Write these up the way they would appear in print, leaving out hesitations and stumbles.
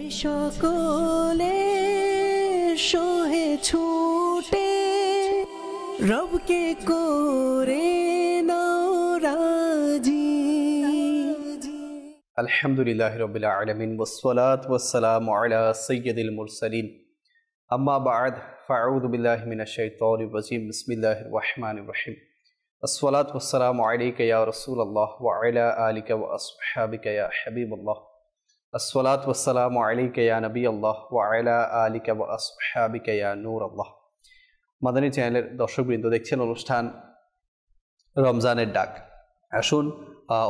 তাই সকলে সহে ছুটে রবকে করে নাও রাজি। আলহামদুলিল্লাহি রাব্বিল আলামিন ওয়াসসালাতু ওয়াসসালামু আলা সাইয়্যিদিল মুরসালিন আম্মা বা'দ ফাআউযু বিল্লাহি মিনাশ শাইতানির রাজীম বিসমিল্লাহির রহমানির রহিম। আসসালাতু ওয়াসসালামু আলাইকা ইয়া রাসূলুল্লাহ ওয়া আলা আলিকা ওয়া আসহাবিকা ইয়া হাবিবাল্লাহ। আসসালাতু ওয়াসসালামু আলাইকা ইয়া নবিয়াল্লাহ ওয়া আলা আলিকা ওয়া আসহাবিকা ইয়া নূরাল্লাহ। মাদানী চ্যানেলের দর্শকবৃন্দ, দেখছেন অনুষ্ঠান রমজানের ডাক। আসুন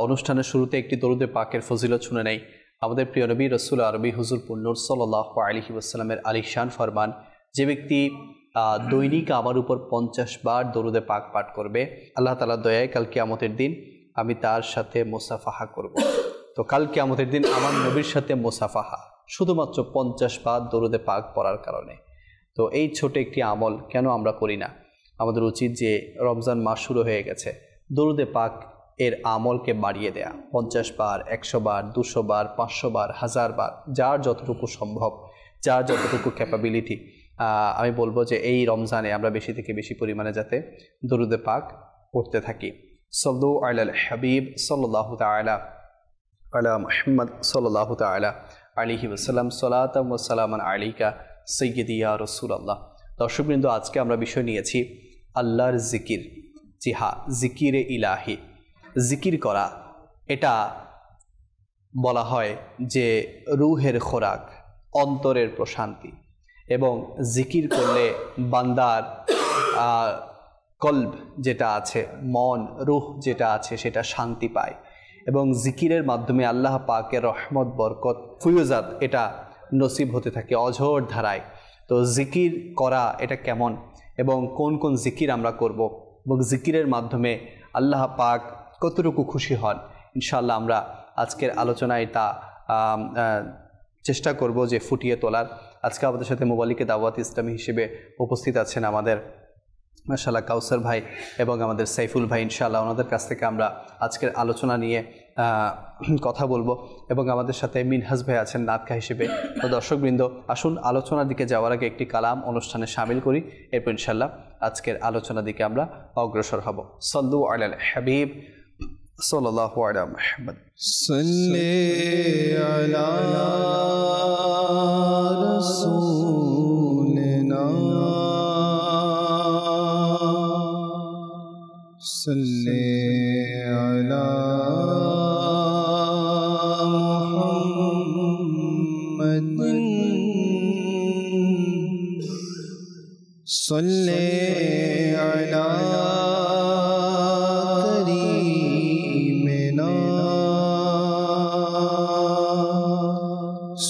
অনুষ্ঠানের শুরুতে একটি দরুদে পাকের ফজিলত শুনে নেই। আমাদের প্রিয় নবী রাসূল আরবি হুজুর পুন্নুর সাল্লাল্লাহু আলাইহি ওয়াসাল্লামের আলিশান ফরমান, যে ব্যক্তি দৈনিক আমার উপর 50 বার দরুদে পাক পাঠ করবে, আল্লাহ তাআলার দয়ায় কাল কিয়ামতের দিন আমি তার সাথে মুসাফাহা করব। তো কাল কিয়ামতের দিন আমার নবীর সাথে মুসাফাহা শুধুমাত্র 50 বার দরুদে পাক পড়ার কারণে। তো এই ছোট একটি আমল কেন আমরা করি না? আমাদের উচিত যে রমজান মাস শুরু হয়ে গেছে, দরুদে পাক এর আমলকে বাড়িয়ে দেয়া। 50 বার, 100 বার, 200 বার, 500 বার, 1000 বার, যার যতটুকু সম্ভব, যার যতটুকু ক্যাপাবিলিটি। আমি বলবো যে এই রমজানে আমরা বেশি থেকে বেশি পরিমাণে যাতে দরুদে পাক পড়তে থাকি। সাল্লু আলাল হাবিব সাল্লাল্লাহু তাআলা আলা মুহাম্মদ সাল্লাল্লাহু তাআলা আলাইহি ওয়াসাল্লাম, সালাতাম ওয়া সালামান আলাইকা সাইয়্যিদি ইয়া রাসূলুল্লাহ। দর্শকবৃন্দ, আজকে আমরা বিষয় নিয়েছি আল্লাহর জিকির। জি হ্যাঁ, জিকিরে ইলাহি, জিকির করা, এটা বলা হয় যে রুহের খোরাক, অন্তরের প্রশান্তি। এবং জিকির করলে বান্দার কলব যেটা আছে, মন, রুহ যেটা আছে, সেটা শান্তি পায়। এবং জিকিরের মাধ্যমে আল্লাহ পাকের রহমত, বরকত, ফুয়ুজাত এটা নসিব হতে থাকে অঝোর ধারায়। তো জিকির করা এটা কেমন এবং কোন কোন জিকির আমরা করব এবং জিকিরের মাধ্যমে আল্লাহ পাক কতটুকু খুশি হন, ইনশাআল্লাহ আমরা আজকের আলোচনায় তা চেষ্টা করব যে ফুটিয়ে তোলার। আজকে আমাদের সাথে মোবালিকে দাওয়াত ইসলামী হিসেবে উপস্থিত আছেন আমাদের মাশাআল্লাহ কাউসার ভাই এবং আমাদের সাইফুল ভাই। ইনশাআল্লাহ ওনাদের কাছ থেকে আমরা আজকের আলোচনা নিয়ে কথা বলবো। এবং আমাদের সাথে মিনহাজ ভাই আছেন নাতকা হিসেবে। তো দর্শকবৃন্দ, আসুন আলোচনার দিকে যাওয়ার আগে একটি কালাম অনুষ্ঠানে শামিল করি, এরপর ইনশাআল্লাহ আজকের আলোচনার দিকে আমরা অগ্রসর হব। সাল্লু আলাল হাবিব সাল্লাল্লাহু আলা মুহাম্মদ। সাল্লি আলা রাসূলিনা সাল্লি আলা মুহাম্মাদিন সাল্লি আলা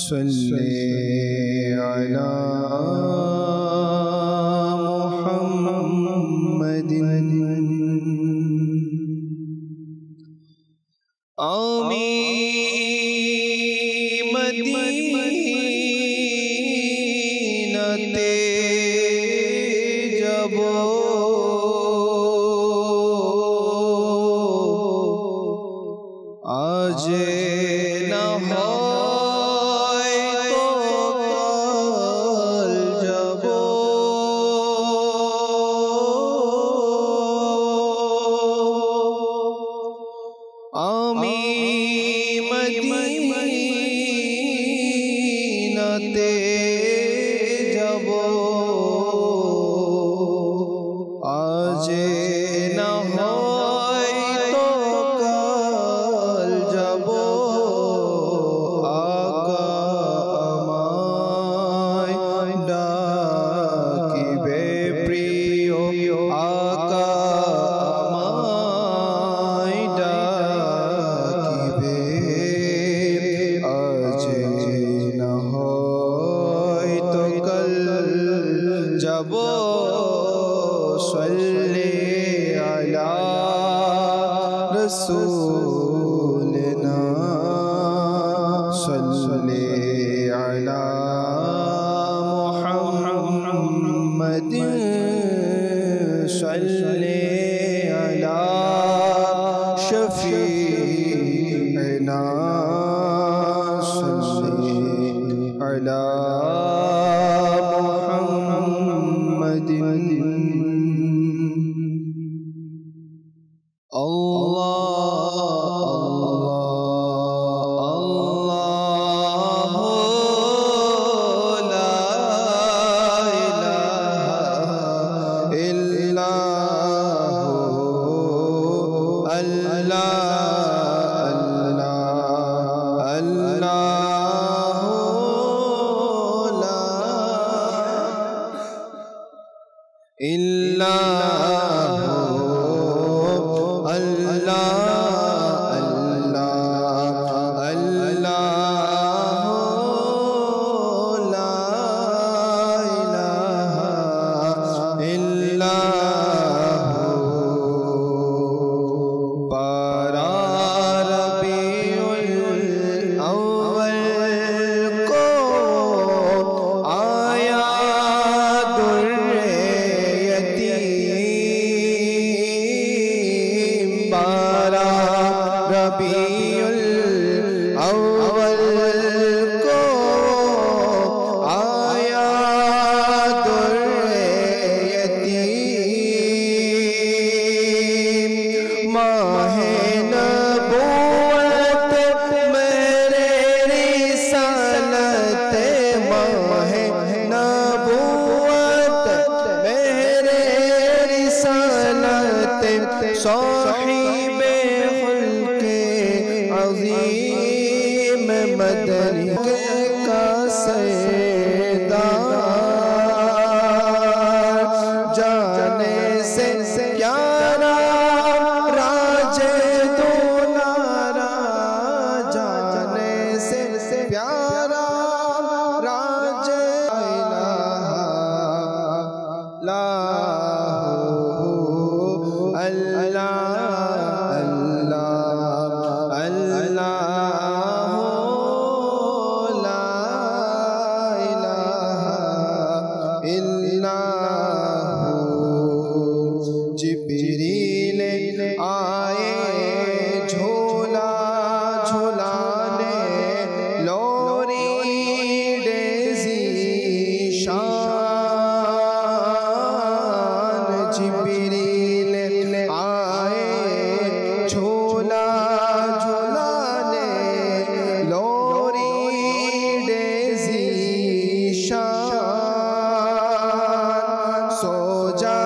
صلی علی محمد আমি মদিনাতে যাব আজ না যাব আজ না হয়তো কাল যাব। আকা আমায় ডাকিবে প্রিয়, আকা আমায় ডাকিবে আজ না হয় على محمد صاحب خلق عظیم مدنی کا سردار جانے سے پیارا راج دولارا جانے سے پیارا راج لا جبریل آئے جھولا جھولانے لوری ڈیزی شان جبریل آئے جھولا جھولانے لوری ڈیزی شان سو جا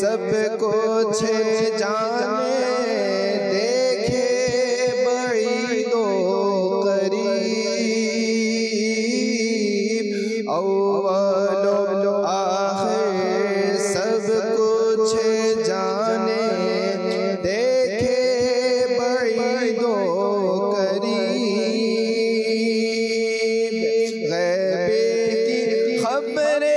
سب کچھ جانے دیکھے بعید و قریب اول و آخر سب کچھ جانے دیکھے بعید و قریب غیب کی خبریں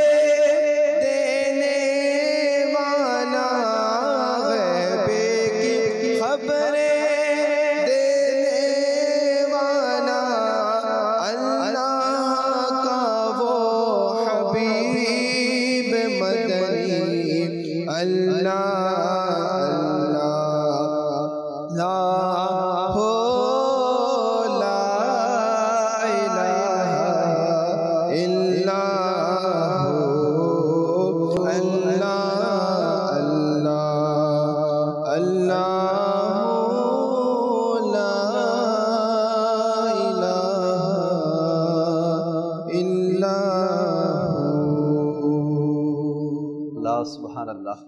সুবহানাল্লাহ।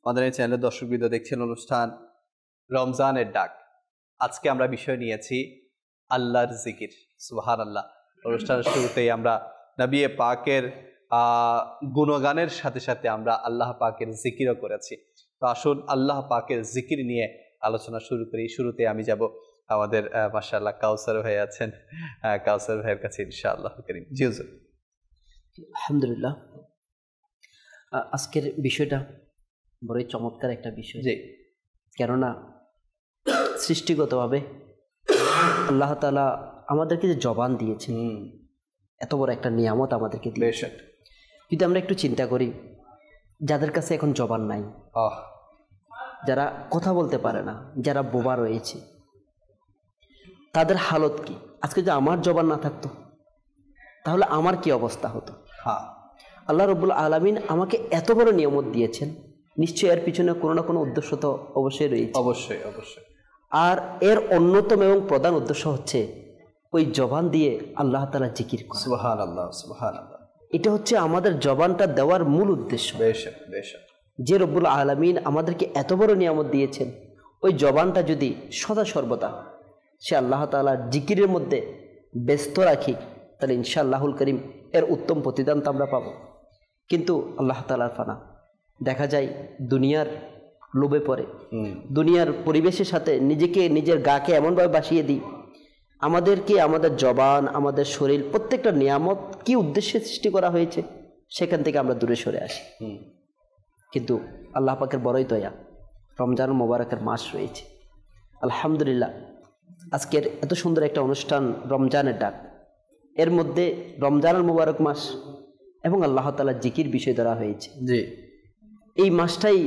আমাদের এই চ্যানেলের দর্শকবৃন্দ দেখছেন অনুষ্ঠান রমজানের ডাক। আজকে আমরা বিষয় নিয়েছি আল্লাহর জিকির। সুবহানাল্লাহ। অনুষ্ঠানের শুরুতেই আমরা নবী পাকের গুণগানের সাথে সাথে আমরা আল্লাহ পাকের জিকিরও করেছি। তো আসুন আল্লাহ পাকের জিকির নিয়ে আলোচনা শুরু করি। শুরুতে আমি যাব আমাদের মাশাআল্লাহ কাউসার ভাই আছেন, কাউসার ভাইয়ের কাছে ইনশাআল্লাহ করিম। জি হুজুর। আলহামদুলিল্লাহ, আজকের বিষয়টা বড়ই চমৎকার একটা বিষয়। জি, কেননা সৃষ্টিগতভাবে আল্লাহ তাআলা আমাদেরকে যে জবান দিয়েছেন, এত বড় একটা নিয়ামত আমাদেরকে দিয়েছেন। যদি আমরা একটু চিন্তা করি, যাদের কাছে এখন জবান নাই, যারা কথা বলতে পারে না, যারা বোবা রয়েছে, তাদের হালত কি? আজকে যে আমার জবান না থাকতো তাহলে আমার কি অবস্থা হতো? আল্লাহ রাব্বুল আলামিন আমাকে এত বড় নিয়ামত দিয়েছেন, নিশ্চয়ই এর পিছনে কোনো না কোনো উদ্দেশ্য তো অবশ্যই রয়েছে। অবশ্যই অবশ্যই। আর এর অন্যতম এবং প্রধান উদ্দেশ্য হচ্ছে ওই জবান দিয়ে আল্লাহ তাআলা জিকির করা। সুবহানাল্লাহ সুবহানাল্লাহ। এটা হচ্ছে আমাদের জবানটা দেওয়ার মূল উদ্দেশ্য। বেশক বেশক। যে রব্বুল আলামিন আমাদেরকে এত বড় নিয়ামত দিয়েছেন, ওই জবানটা যদি সদা সর্বদা সে আল্লাহ তাআলার জিকিরের মধ্যে ব্যস্ত রাখি, তাহলে ইনশাআল্লাহুল করিম এর উত্তম প্রতিদান তো আমরা পাবো। কিন্তু আল্লাহ তাআলার ফানা, দেখা যায় দুনিয়ার লোভে পড়ে, দুনিয়ার পরিবেশের সাথে নিজেকে, নিজের গাকে এমনভাবে বাসিয়ে দিই, আমাদেরকে আমাদের জবান, আমাদের শরীর, প্রত্যেকটা নিয়ামত কি উদ্দেশ্যে সৃষ্টি করা হয়েছে সেখান থেকে আমরা দূরে সরে আসি। কিন্তু আল্লাহ পাকের বড়ই দয়া, রমজান মোবারকের মাস রয়েছে। আলহামদুলিল্লাহ, আজকের এত সুন্দর একটা অনুষ্ঠান রমজানের ডাক, এর মধ্যে রমজানুল মোবারক মাস এবং আল্লাহ তাআলার জিকির বিষয় ধরা হয়েছে। জি, এই মাসটাই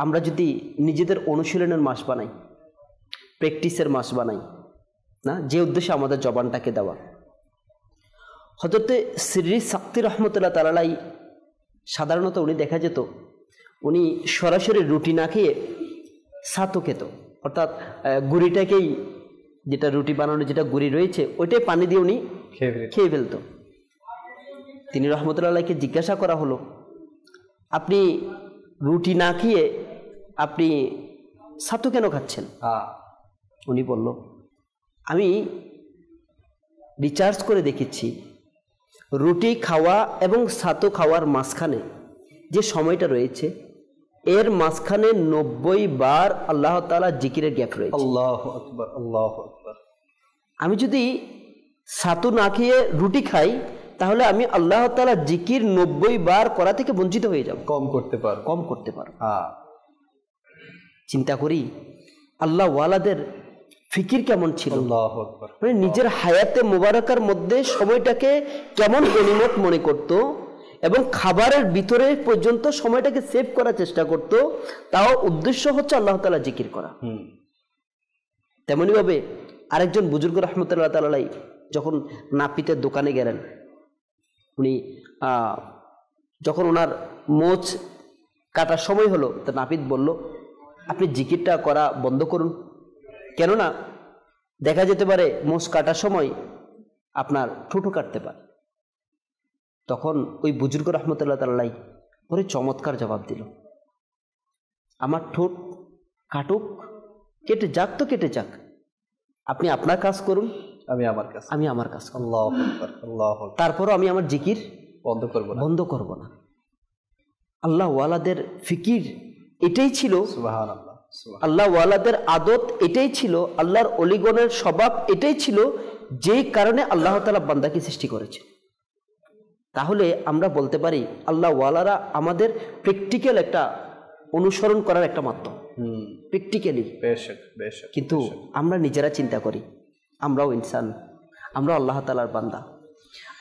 আমরা যদি নিজেদের অনুশীলনের মাস বানাই, প্র্যাকটিসের মাস বানাই না, যে উদ্দেশ্যে আমাদের জবানটাকে দেওয়া। হযরতে সিররি সাক্তি রহমতুল্লাহ তাআলাই সাধারণত উনি দেখা যেত উনি সরাসরি রুটি না খেয়ে ছাতু খেত, অর্থাৎ গুড়িটাকেই, যেটা রুটি বানানোর যেটা গুড়ি রয়েছে ওইটাই পানি দিয়ে উনি খেয়ে ফেলত। তিনি রহমতুল্লাহ আলাইকে জিজ্ঞাসা করা হলো, আপনি রুটি না খেয়ে আপনি ছাতু কেন খাচ্ছেন? উনি বলল, আমি রিসার্চ করে দেখেছি রুটি খাওয়া এবং ছাতু খাওয়ার মাঝখানে যে সময়টা রয়েছে, এর মাঝখানে 90 বার আল্লাহ তাআলা জিকিরের গ্যাপ রয়েছে। আল্লাহু আকবার, আল্লাহু আকবার। আমি যদি ছাতু না খেয়ে রুটি খাই, তাহলে আমি আল্লাহ তাআলা জিকির 90 বার করা থেকে বঞ্চিত হয়ে যাব, কম করতে পারো। চিন্তা করি আল্লাহ ওয়ালাদের ফিকির কেমন ছিল, আল্লাহু আকবার। মানে নিজের হায়াতে মুবারাকার মধ্যে সময়টাকে কেমন গনিমত মনে করত এবং খাবারের ভিতরে পর্যন্ত সময়টাকে সেভ করার চেষ্টা করত, তাও উদ্দেশ্য হচ্ছে আল্লাহ তাআলা জিকির করা। তেমনি ভাবে আরেকজন বুজুর্গ রহমতুল্লাহ তাআলা যখন নাপিতের দোকানে গেলেন, উনি যখন ওনার মোচ কাটার সময় হলো, তো নাপিত বলল, আপনি জিকিরটা করা বন্ধ করুন, কেননা দেখা যেতে পারে মোচ কাটার সময় আপনার ঠোঁটো কাটতে পারে। তখন ওই বুজুর্গ রহমতুল্লাহ তাআলা বড় চমৎকার জবাব দিল, আমার ঠোঁট কাটুক, কেটে যাক তো কেটে যাক, আপনি আপনার কাজ করুন, আমি আমার কাজ। আল্লাহু আকবার, আল্লাহু আকবার। তারপরও আমি আমার জিকির বন্ধ করব না। আল্লাহ ওয়ালাদের ফিকির এটাই ছিল, সুবহানাল্লাহ। আল্লাহ ওয়ালাদের আদত এটাই ছিল, আল্লাহর অলিগণের স্বভাব এটাই ছিল, যেই কারণে আল্লাহ তাআলা বান্দাকে সৃষ্টি করেছে। তাহলে আমরা বলতে পারি আল্লাহ ওয়ালারা আমাদের প্র্যাকটিক্যাল একটা অনুসরণ করার একটা মাধ্যম, প্র্যাকটিক্যালি। কিন্তু আমরা নিজেরা চিন্তা করি, আমরাও ইনসান, আমরাও আল্লাহ তাআলার বান্দা,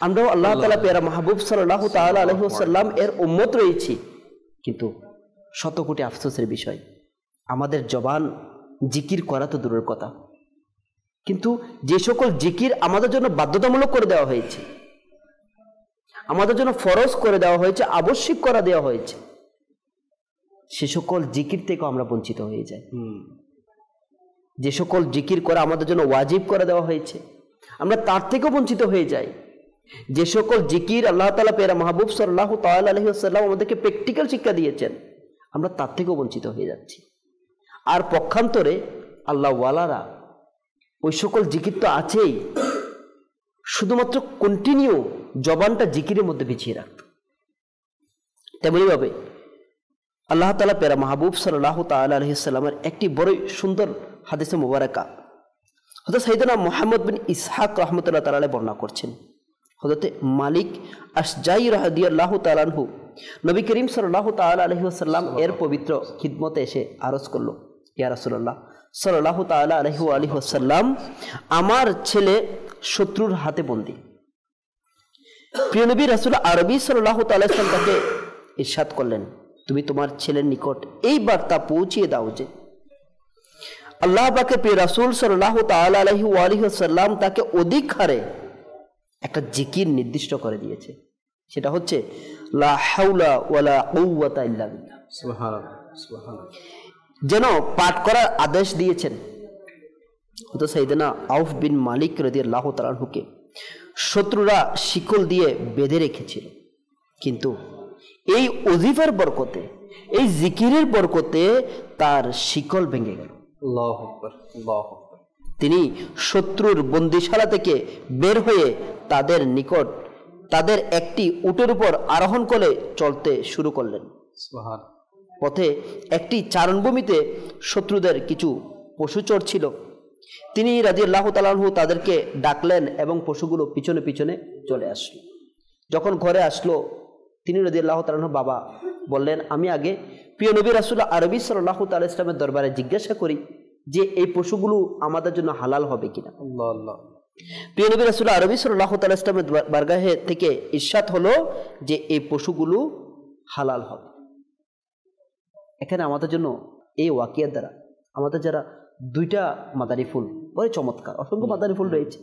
আমরাও আল্লাহ তাআলা পেয়ারা মাহবুব সাল্লাল্লাহু তাআলা আলাইহি ওয়াসাল্লাম এর উম্মত রয়েছি। কিন্তু শত কোটি আফসোসের বিষয়, আমাদের জবান জিকির করা তো দূরের কথা, কিন্তু যে সকল জিকির আমাদের জন্য বাধ্যতামূলক করে দেওয়া হয়েছে, আমাদের জন্য ফরজ করে দেওয়া হয়েছে, আবশ্যিক করা দেওয়া হয়েছে, সে সকল জিকির থেকে আমরা বঞ্চিত হয়ে যাই। যে সকল জিকির করা আমাদের জন্য ওয়াজিব করে দেওয়া হয়েছে, আমরা তার থেকেও বঞ্চিত হয়ে যাই। যে সকল জিকির আল্লাহ তাআলা পেয়ারা মাহবুব সাল্লাল্লাহু তাআলা আলাইহি ওয়াসাল্লাম আমাদেরকে প্র্যাকটিক্যাল শিক্ষা দিয়েছেন, আমরা তার থেকেও বঞ্চিত হয়ে যাচ্ছি। আর পক্ষান্তরে আল্লাহ ওয়ালারা ওই সকল জিকির তো আছেই, শুধুমাত্র কন্টিনিউ জবানটা জিকিরের মধ্যে বিছিয়ে রাখত। তেমনিভাবে আল্লাহ তাআলা প্যারা মাহবুব সাল্লাল্লাহু তাআলা আলাইহি সাল্লামের একটি বড়ই সুন্দর হাদিসে মুবারাকা হযরত সাইয়েদনা মুহাম্মদ বিন ইসহাক রাহমাতুল্লাহ তাআলা বর্ণনা করছেন। হযরত মালিক আশজাই রাদিয়াল্লাহু তাআলা আনহু নবী করিম সাল্লাল্লাহু তাআলা আলাইহি ওয়াসাল্লাম এর পবিত্র খিদমতে এসে আরজ করলো, ইয়া রাসূলুল্লাহ সাল্লাল্লাহু তাআলা আলাইহি ওয়াসাল্লাম, আমার ছেলে শত্রুর হাতে বন্দী। প্রিয় নবী রাসূল আরবি সাল্লাল্লাহু তাআলা আলাইহি ওয়াসাল্লাম তাকে ইরশাদ করলেন, তুমি তোমার ছেলের নিকট এই বার্তা পৌঁছিয়ে দাও যে আল্লাহ পাকের প্রিয় রাসূল সাল্লাল্লাহু তাআলা আলাইহি ওয়াসাল্লাম তাকে অধিক হারে একটা জিকির নির্দিষ্ট করে দিয়েছে, সেটা হচ্ছে লা হাওলা ওয়ালা কুওয়াতা ইল্লা বিল্লাহ। সুবহানাল্লাহ, সুবহানাল্লাহ। যেন পাঠ করার আদেশ দিয়েছেন। তো সাইয়েদনা আউফ বিন মালিক রাদিয়াল্লাহু তাআলা আনহুকে শত্রুরা শিকল দিয়ে বেঁধে রেখেছিল, কিন্তু এই ওজিফার বরকতে, এই জিকিরের বরকতে তার শিকল ভেঙে গেল। আল্লাহু আকবার, আল্লাহু আকবার। তিনি শত্রুর বন্দিশালা থেকে বের হয়ে তাদের নিকট তাদের একটি উটের উপর আরোহণ করে চলতে শুরু করলেন। সুবহান। পথে একটি চারণভূমিতে শত্রুদের কিছু পশু চড়ছিল। তিনি রাদিয়াল্লাহু তাআলা আনহু তাদেরকে ডাকলেন এবং পশুগুলো পিছনে পিছনে চলে আসলো। যখন ঘরে আসলো, তিনি রাদিয়াল্লাহু তাআলা আনহু বাবা বললেন, আমি আগে প্রিয় নবী রাসূল আরবি সাল্লাল্লাহু তাআলা ইসলামের দরবারে জিজ্ঞাসা করি যে এই পশুগুলো আমাদের জন্য হালাল হবে কিনা। আল্লাহ আল্লাহ। প্রিয় নবী রাসূল আরবি সাল্লাল্লাহু তাআলা ইসলামের বারগাহে থেকে ইরশাদ হলো যে এই পশুগুলো হালাল হবে। এখানে আমাদের জন্য এই ওয়াকিয়ার দ্বারা আমাদের যারা দুইটা মাদারি ফুল, বড় চমৎকার, অসংখ্য মাদারি ফুল রয়েছে,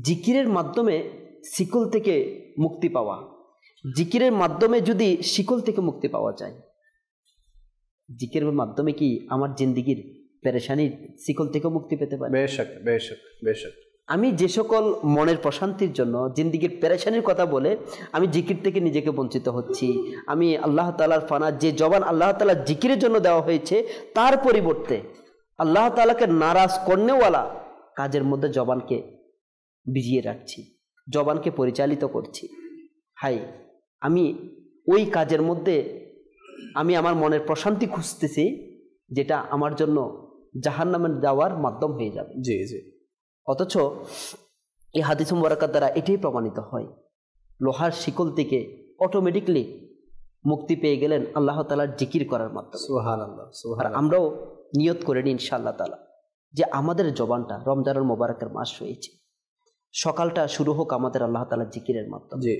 জিকিরের মাধ্যমে শিকল থেকে মুক্তি পাওয়া, জিকিরের মাধ্যমে যদি শিকল থেকে মুক্তি পাওয়া যায়, জিকিরের মাধ্যমে কি আমার জিন্দিগির পেরেশানির শিকল থেকে মুক্তি পেতে পারে? বেশক, বেশক, বেশক। আমি যে সকল মনের প্রশান্তির জন্য জিন্দিগির পেরেশানির কথা বলে আমি জিকির থেকে নিজেকে বঞ্চিত হচ্ছি, আমি আল্লাহ তাআলার ফানা যে জবান আল্লাহ তাআলা জিকিরের জন্য দেওয়া হয়েছে তার পরিবর্তে আল্লাহ তাআলাকে নারাজ করনেওয়ালা কাজের মধ্যে জবানকে ভিজিয়ে রাখছি, জবানকে পরিচালিত করছি। হাই, আমি ওই কাজের মধ্যে আমি আমার মনের প্রশান্তি খুঁজতেছি, যেটা আমার জন্য জাহান্নামে যাওয়ার মাধ্যম হয়ে যাবে। জি জি। অথচ এই হাদিস মুবারাকাত দ্বারা এটাই প্রমাণিত হয়, লোহার শিকল থেকে অটোমেটিকলি মুক্তি পেয়ে গেলেন আল্লাহ তাআলার জিকির করার মাধ্যমে। সুবহানাল্লাহ, আর সুবহানাল্লাহ। আমরাও নিয়ত করে নিই ইনশাআল্লাহ তাআলা যে আমাদের জবানটা, রমজানুল মুবারকের মাস রয়েছে, সকালটা শুরু হোক আমাদের আল্লাহ তাআলার জিকিরের মাধ্যমে, জি।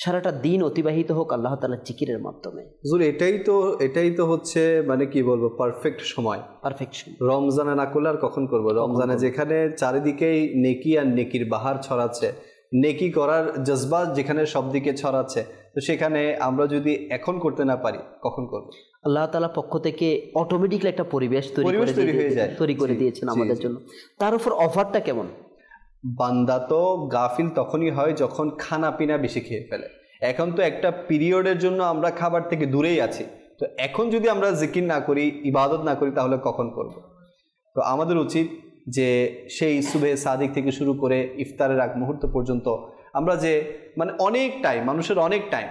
সারাটা দিন অতিবাহিত হোক আল্লাহ তাআলার জিকিরের মাধ্যমে। হুজুর, এটাই তো হচ্ছে মানে কি বলবো, পারফেক্ট সময়। পারফেকশন রমজানে না করলে আর কখন করবো? রমজানে যেখানে চারিদিকেই নেকি আর নেকির বাহার ছড়াচ্ছে, নেকি করার জজবা যেখানে সব দিকে ছড়াচ্ছে, তো সেখানে আমরা যদি এখন করতে না পারি কখন করব? আল্লাহ তাআলা পক্ষ থেকে অটোমেটিকলি একটা পরিবেশ তৈরি করে দিয়েছেন আমাদের জন্য। তার উপর অফারটা কেমন? বান্দা তো গাফিল তখনই হয় যখন খানা পিনা বেশি খেয়ে ফেলে। এখন তো একটা পিরিয়ডের জন্য আমরা খাবার থেকে দূরেই আছি, তো এখন যদি আমরা জিকির না করি, ইবাদত না করি, তাহলে কখন করব? তো আমাদের উচিত যে সেই সুবহে সাদিক থেকে শুরু করে ইফতারের আগ মুহূর্ত পর্যন্ত আমরা যে মানে অনেক টাইম, মানুষের অনেক টাইম,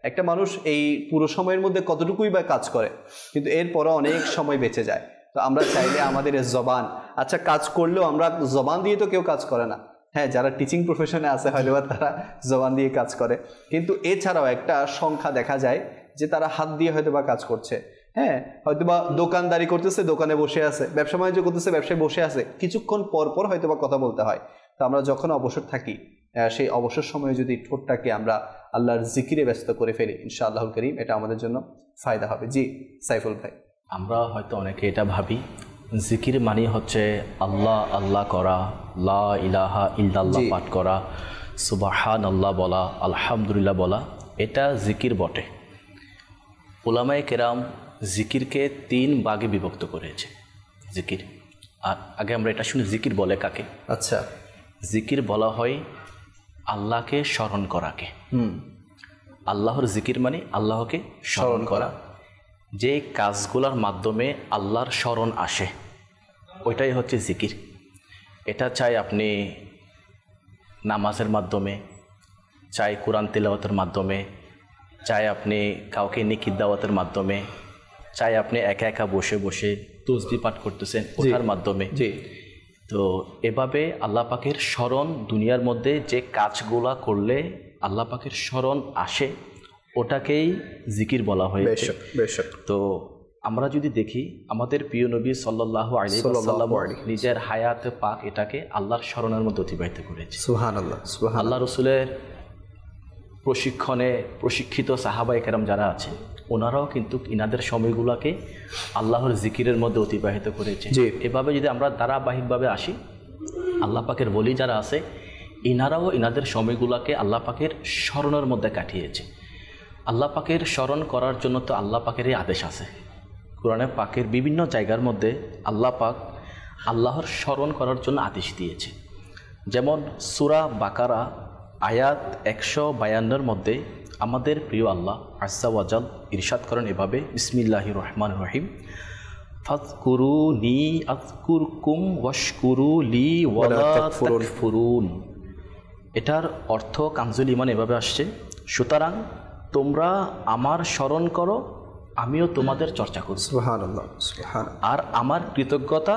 একটা মানুষ এই পুরো সময়ের মধ্যে কতটুকুই বা কাজ করে, কিন্তু এরপরও অনেক সময় বেঁচে যায়। তো আমরা চাইলে আমাদের জবান, আচ্ছা কাজ করলেও আমরা জবান দিয়ে তো কেউ কাজ করে না, হ্যাঁ যারা টিচিং প্রফেশনে আছে হয়তো তারা জবান দিয়ে কাজ করে, কিন্তু এছাড়াও একটা সংখ্যা দেখা যায় যে তারা হাত দিয়ে হয়তো বা কাজ করছে, হ্যাঁ হয়তোবা দোকানদারি করতেছে, দোকানে বসে আছে, ব্যবসা বাণিজ্য করতেছে, ব্যবসায় বসে আছে, কিছুক্ষণ পর পর হয়তো বা কথা বলতে হয়। তো আমরা যখন অবসর থাকি, সেই অবসর সময়ে যদি ঠোঁটটাকে আমরা আল্লাহর জিকিরে ব্যস্ত করে ফেলি, ইনশাআল্লাহুল কারীম এটা আমাদের জন্য ফায়দা হবে। জি সাইফুল ভাই। আমরা হয়তো অনেকে এটা ভাবি জিকির মানে হচ্ছে আল্লাহ আল্লাহ করা, লা ইলাহা ইল্লাল্লাহ পাঠ করা, সুবহানাল্লাহ বলা, আলহামদুলিল্লাহ বলা, এটা জিকির বটে। উলামায়ে কেরাম জিকিরকে 3 ভাগে বিভক্ত করেছে। জিকির, আর আগে আমরা এটা শুনি জিকির বলে কাকে। আচ্ছা, জিকির বলা হয় আল্লাহকে স্মরণ করাকে। আল্লাহর জিকির মানে আল্লাহকে স্মরণ করা, যে কাজগুলোর মাধ্যমে আল্লাহর স্মরণ আসে, ওইটাই হচ্ছে জিকির। এটা চাই আপনি নামাজের মাধ্যমে, চাই কোরআন তিলাওয়াতের মাধ্যমে, চাই আপনি কাউকে নিকির দাওয়াতের মাধ্যমে, চাই আপনি একা একা বসে বসে তসবিহ পাঠ করতেছেন ওটার মাধ্যমে। জি। তো এভাবে আল্লাহ পাকের স্মরণ, দুনিয়ার মধ্যে যে কাজগুলা করলে আল্লাহ পাকের স্মরণ আসে ওটাকেই জিকির বলা হয়েছে। তো আমরা যদি দেখি আমাদের প্রিয় নবী সাল্লাল্লাহু আলাইহি ওয়াসাল্লাম নিজের হায়াতে পাক এটাকে আল্লাহর স্মরণের মধ্যে অতিবাহিত করেছে। সুবহানাল্লাহ, সুবহানাল্লাহ। আল্লাহ রসুলের প্রশিক্ষণে প্রশিক্ষিত সাহাবায়ে কেরাম যারা আছে ওনারাও কিন্তু ইনাদের সময়গুলোকে আল্লাহর জিকিরের মধ্যে অতিবাহিত করেছে। এভাবে যদি আমরা ধারাবাহিকভাবে আসি, আল্লাহ পাকের ওলি যারা আছে ইনারাও ইনাদের সময়গুলোকে আল্লাহ পাকের স্মরণের মধ্যে কাটিয়েছে। আল্লাহ পাকের স্মরণ করার জন্য তো আল্লাহ পাকেরই আদেশ আছে। কোরআনে পাকের বিভিন্ন জায়গার মধ্যে আল্লাহ পাক আল্লাহর স্মরণ করার জন্য আদেশ দিয়েছে। যেমন সূরা বাকারা আয়াত ১৫২ মধ্যে আমাদের প্রিয় আল্লাহ আজ্জা ওয়াজাল ইরশাদ করেন এভাবে, বিসমিল্লাহির রহমানির রহিম, ফাযকুরুনি আযকুরকুম ওয়াশকুরু লি ওয়ালা তাকফুরুন। এটার অর্থ কানজুল ঈমান এভাবে আসছে, সুতরাং তোমরা আমার স্মরণ করো, আমিও তোমাদের চর্চা করব। সুবহানাল্লাহ, সুবহানাল্লাহ। আর আমার কৃতজ্ঞতা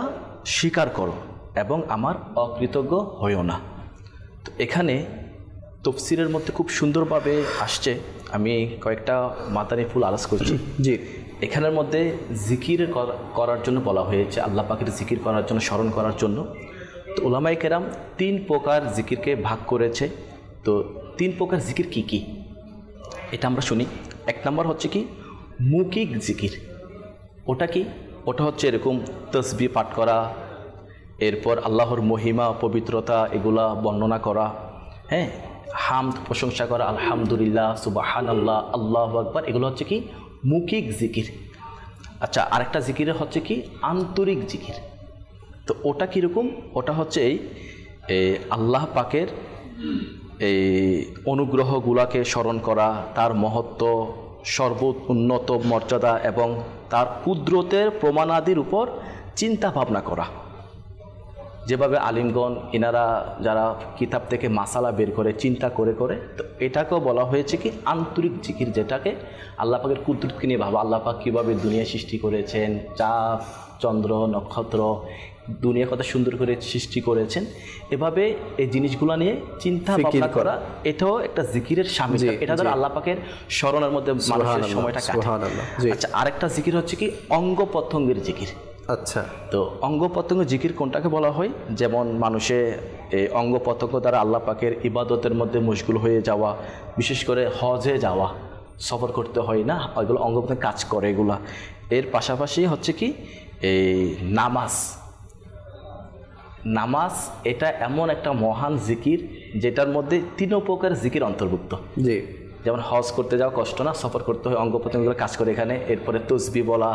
স্বীকার করো এবং আমার অকৃতজ্ঞ হইও না। তো এখানে তফসিরের মধ্যে খুব সুন্দরভাবে আসছে, আমি কয়েকটা মাদানী ফুল আলাস করছি। জি। এখানের মধ্যে জিকির করার জন্য বলা হয়েছে, আল্লাহ পাকের জিকির করার জন্য, স্মরণ করার জন্য। তো উলামায়ে কেরাম 3 প্রকার জিকিরকে ভাগ করেছে। তো 3 প্রকার জিকির কি কি এটা আমরা শুনি। 1 নম্বর হচ্ছে কি মৌখিক জিকির। ওটা কি? ওটা হচ্ছে এরকম তসবিহ পাঠ করা, এরপর আল্লাহর মহিমা পবিত্রতা এগুলা বর্ণনা করা, হ্যাঁ, হামদ প্রশংসা করা, আলহামদুলিল্লাহ, সুবহানাল্লাহ, আল্লাহু আকবার, এগুলো হচ্ছে কি মৌখিক জিকির। আচ্ছা, আরেকটা জিকির হচ্ছে কি আন্তরিক জিকির। তো ওটা কীরকম? ওটা হচ্ছে এই আল্লাহ পাকের এই অনুগ্রহগুলাকে স্মরণ করা, তার মহত্ব, সর্বোন্নত মর্যাদা এবং তার কুদরতের প্রমাণাদির উপর চিন্তা ভাবনা করা। যেভাবে আলিমগণ ইনারা যারা কিতাব থেকে মাসালা বের করে চিন্তা করে করে, তো এটাকেও বলা হয়েছে কি আন্তরিক জিকির, যেটাকে আল্লাহ পাকের কুদরতকে নিয়ে ভাবা, আল্লাহ পাক কীভাবে দুনিয়া সৃষ্টি করেছেন, চাঁদ চন্দ্র নক্ষত্র, দুনিয়া কত সুন্দর করে সৃষ্টি করেছেন, এভাবে এই জিনিসগুলো নিয়ে চিন্তা ভাবনা করা, এটাও একটা জিকিরের শামিল। এটা দ্বারা আল্লাহ পাকের স্মরণের মধ্যে মানুষের সময়টা কাটে। আচ্ছা, আরেকটা জিকির হচ্ছে কি অঙ্গ প্রত্যঙ্গের জিকির। আচ্ছা, তো অঙ্গ প্রত্যঙ্গ জিকির কোনটাকে বলা হয়? যেমন মানুষে এই অঙ্গ প্রত্যঙ্গ দ্বারা আল্লাহ পাকের ইবাদতের মধ্যে মশগুল হয়ে যাওয়া, বিশেষ করে হজে যাওয়া, সফর করতে হয় না, ওইগুলো অঙ্গ প্রত্যঙ্গ কাজ করে এগুলা। এর পাশাপাশি হচ্ছে কি এই নামাজ, এটা এমন একটা মহান জিকির যেটার মধ্যে 3 প্রকার জিকির অন্তর্ভুক্ত। জি। যেমন হজ করতে যাওয়া কষ্ট না, সফর করতে হয়, অঙ্গ প্রত্যঙ্গগুলো কাজ করে এখানে, এরপরে তসবিহ বলা,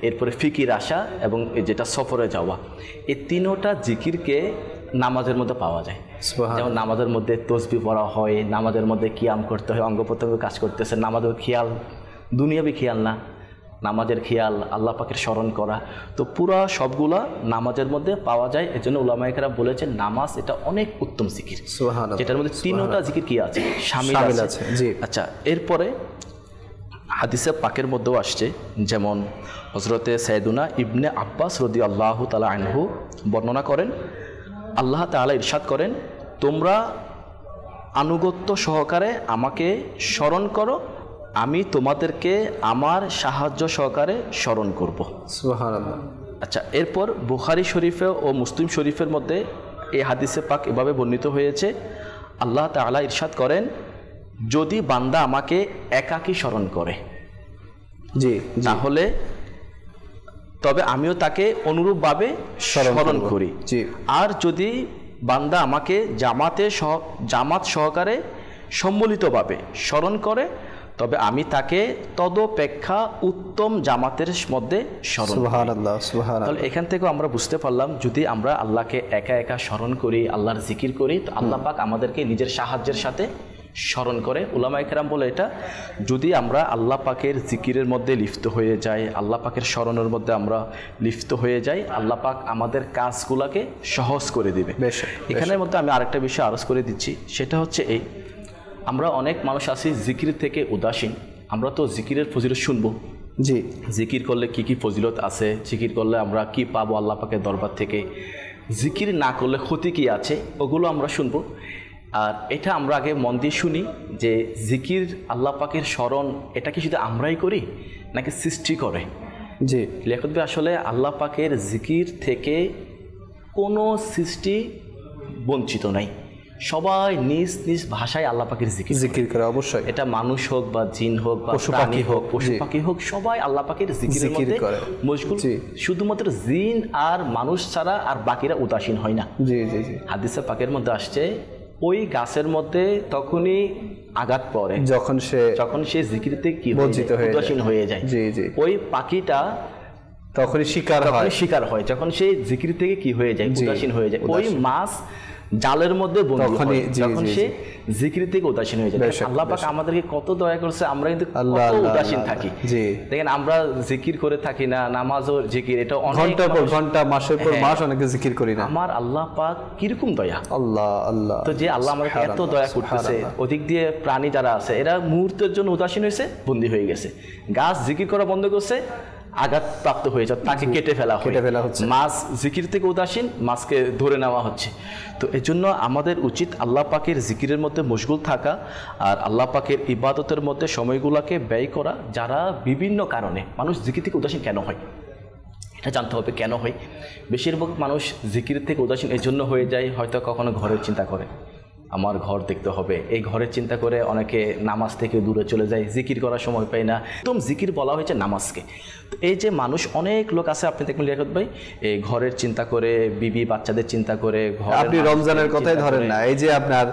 এরপরে ফিকির আসা এবং যেটা সফরে যাওয়া, এই 3টা জিকিরকে নামাজের মধ্যে পাওয়া যায়। যেমন নামাজের মধ্যে তসবিহ পড়া হয়, নামাজের মধ্যে কিয়াম করতে হয়, অঙ্গ প্রত্যঙ্গ কাজ করতেছে, নামাজের খেয়াল দুনিয়াবি খেয়াল না, নামাজের খেয়াল, আল্লাহ পাকের স্মরণ করা, তো পুরা সবগুলা নামাজের মধ্যে পাওয়া যায়। এর জন্য উলামায়ে কেরাম বলেছেন নামাজ এটা অনেক উত্তম জিকির, যেটার মধ্যে 3টা জিকির কি আছে, শামিল আছে। আচ্ছা, এরপরে হাদিসে পাকের মধ্যেও আসছে, যেমন হযরতে সাইয়েদুনা ইবনে আব্বাস রাদিয়াল্লাহু তাআলা আনহু বর্ণনা করেন, আল্লাহ তাআলা ইরশাদ করেন, তোমরা আনুগত্য সহকারে আমাকে স্মরণ করো, আমি তোমাদেরকে আমার সাহায্য সহকারে স্মরণ করব। সুবহানাল্লাহ। আচ্ছা, এরপর বুখারী শরীফে ও মুসলিম শরীফের মধ্যে এই হাদিসে পাক এভাবে বর্ণিত হয়েছে, আল্লাহ তাআলা ইরশাদ করেন, যদি বান্দা আমাকে একাকী স্মরণ করে, জি, তাহলে তবে আমিও তাকে অনুরূপভাবে স্মরণ করি। আর যদি বান্দা আমাকে জামাত সহকারে সম্মিলিতভাবে স্মরণ করে, তবে আমি তাকে তদপেক্ষা উত্তম জামাতের মধ্যে স্মরণ করি। সুবহানাল্লাহ, সুবহানাল্লাহ। তাহলে এখান থেকেও আমরা বুঝতে পারলাম, যদি আমরা আল্লাহকে একা একা স্মরণ করি, আল্লাহর জিকির করি, তো আল্লাহ পাক আমাদেরকে নিজের সাহায্যের সাথে স্মরণ করে। উলামায়ে কেরাম বলে এটা যদি আমরা আল্লাহ পাকের জিকিরের মধ্যে লিপ্ত হয়ে যাই, আল্লাহ পাকের স্মরণের মধ্যে আমরা লিপ্ত হয়ে যাই, আল্লাহ পাক আমাদের কাজগুলোকে সহজ করে দিবে। এখানের মধ্যে আমি আরেকটা বিষয় আরজ করে দিচ্ছি, সেটা হচ্ছে এই, আমরা অনেক মানুষ আছি জিকির থেকে উদাসীন। আমরা তো জিকিরের ফজিলত শুনবো, জি, জিকির করলে কি কি ফজিলত আছে, জিকির করলে আমরা কি পাবো আল্লাহ পাকের দরবার থেকে, জিকির না করলে ক্ষতি কি আছে, ওগুলো আমরা শুনবো। আর এটা আমরা আগে মন দিয়ে শুনি যে জিকির আল্লাহ পাকের স্মরণ এটা কি শুধু আমরাই করি নাকি সৃষ্টি করে? জি, লিয়াকত ভাই, আসলে আল্লাহ পাকের জিকির থেকে কোনো সৃষ্টি বঞ্চিত নাই। সবাই নিজ নিজ ভাষায় আল্লাহ পাকের জিকির করে। অবশ্যই এটা মানুষ হোক বা জিন হোক বা পশু পাখি হোক, পশু পাখি হোক, সবাই আল্লাহ পাকের জিকিরের মধ্যে মশগুল। শুধুমাত্র জিন আর মানুষ ছাড়া আর বাকিরা উদাসীন হয় না। জি জি জি, হাদিসে পাকের মধ্যে আসছে ওই গাছের মধ্যে তখনই আঘাত পড়ে যখন সে জিকিরতে কি উদাসীন হয়ে যায়। জি জি, ওই পাখিটা তখনই শিকার হয় যখন সে জিকির থেকে কি হয়ে যায়, উদাসীন হয়ে যায়। ওই মাছ জালের মধ্যে বন্দী হয় যখন সে জিকির থেকে উদাসীন হয়ে যায়। আল্লাহ পাক আমাদেরকে কত দয়া করছে, আমরা কিন্তু কত উদাসীন থাকি। দেখেন আমরা জিকির করে থাকি না, নামাজ ও জিকির এটা ঘন্টার পর ঘন্টা, মাসের পর মাস অনেকে জিকির করি না। আমার আল্লাহ পাক কিরকম দয়া, আল্লাহ আল্লাহ, তো যে আল্লাহ আমাদেরকে এত দয়া করতেছে, ওদিক দিয়ে প্রাণী যারা আছে এরা মুহূর্তের জন্য উদাসীন হয়েছে, বন্দী হয়ে গেছে। গাছ জিকির করা বন্ধ করছে, আঘাত প্রাপ্ত হয়েছে, তাকে কেটে ফেলা হচ্ছে। মাছ জিকির থেকে উদাসীন, মাছকে ধরে নেওয়া হচ্ছে। তো এই জন্য আমাদের উচিত আল্লাহ পাকের জিকিরের মধ্যে মশগুল থাকা আর আল্লাহ পাকের ইবাদতের মধ্যে সময়গুলোকে ব্যয় করা। যারা বিভিন্ন কারণে মানুষ জিকির থেকে উদাসীন কেন হয় এটা জানতে হবে, কেন হয়। বেশিরভাগ মানুষ জিকির থেকে উদাসীন এই জন্য হয়ে যায়, হয়তো কখনো ঘরের চিন্তা করে, আমার ঘর দেখতে হবে, এই ঘরের চিন্তা করে অনেকে নামাজ থেকে দূরে চলে যায়, জিকির করার সময় পায় না। একদম জিকির বলা হয়েছে নামাজকে। তো এই যে মানুষ, অনেক লোক আছে, আপনি দেখবেন লিয়াকত ভাই, এই ঘরের চিন্তা করে, বিবি বাচ্চাদের চিন্তা করে, আপনি রমজানের কথাই ধরেন না, এই যে আপনার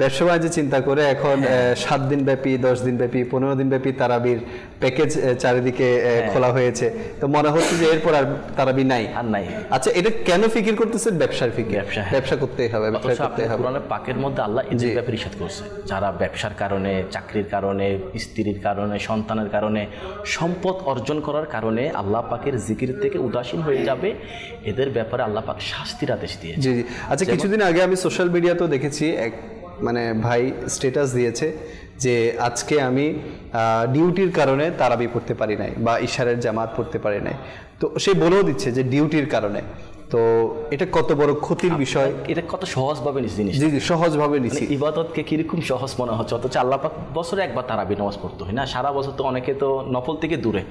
ব্যবসা বাণিজ্য চিন্তা করে এখন 7 দিন ব্যাপী, 10 দিন ব্যাপী, 15 দিন ব্যাপী তারাবির প্যাকেজ চারিদিকে খোলা হয়েছে। তো মনে হচ্ছে যে এরপর আর তারাবি নাই। আচ্ছা, এটা কেন ফিকির করতেছেন? ব্যবসার ফিকির, ব্যবসা করতেই হবে, ব্যবসা করতে হবে। কোরআনের পাকের মধ্যে আল্লাহ এদের ব্যাপারে ইরশাদ করছে, যারা ব্যবসার কারণে, চাকরির কারণে, স্ত্রীর কারণে, সন্তানের কারণে, সম্পদ অর্জন করার কারণে আল্লাহ পাকের জিকির থেকে উদাসীন হয়ে যাবে, এদের ব্যাপারে আল্লাহ পাক শাস্তির আদেশ দিয়েছে। জি জি। আচ্ছা, কিছুদিন আগে আমি সোশ্যাল মিডিয়াতেও দেখেছি, এক ভাই স্ট্যাটাস দিয়েছে যে আজকে আমি ডিউটির কারণে তারাবি পড়তে পারি নাই বা ইশারের জামাত পড়তে পারি নাই। তো সে বলেও দিচ্ছে যে ডিউটির কারণে। তো এটা কত বড় ক্ষতির বিষয়, এটা কত সহজভাবে নিচ্ছি জিনিস। জি জি, সহজভাবে নিচ্ছি। ইবাদতকে কিরকম সহজ মনে হচ্ছে, অথচ আল্লাহ পাক বছরে একবার তারাবি নামাজ পড়তে হয় না? সারা বছর তো অনেকে তো নফল থেকে দূরে,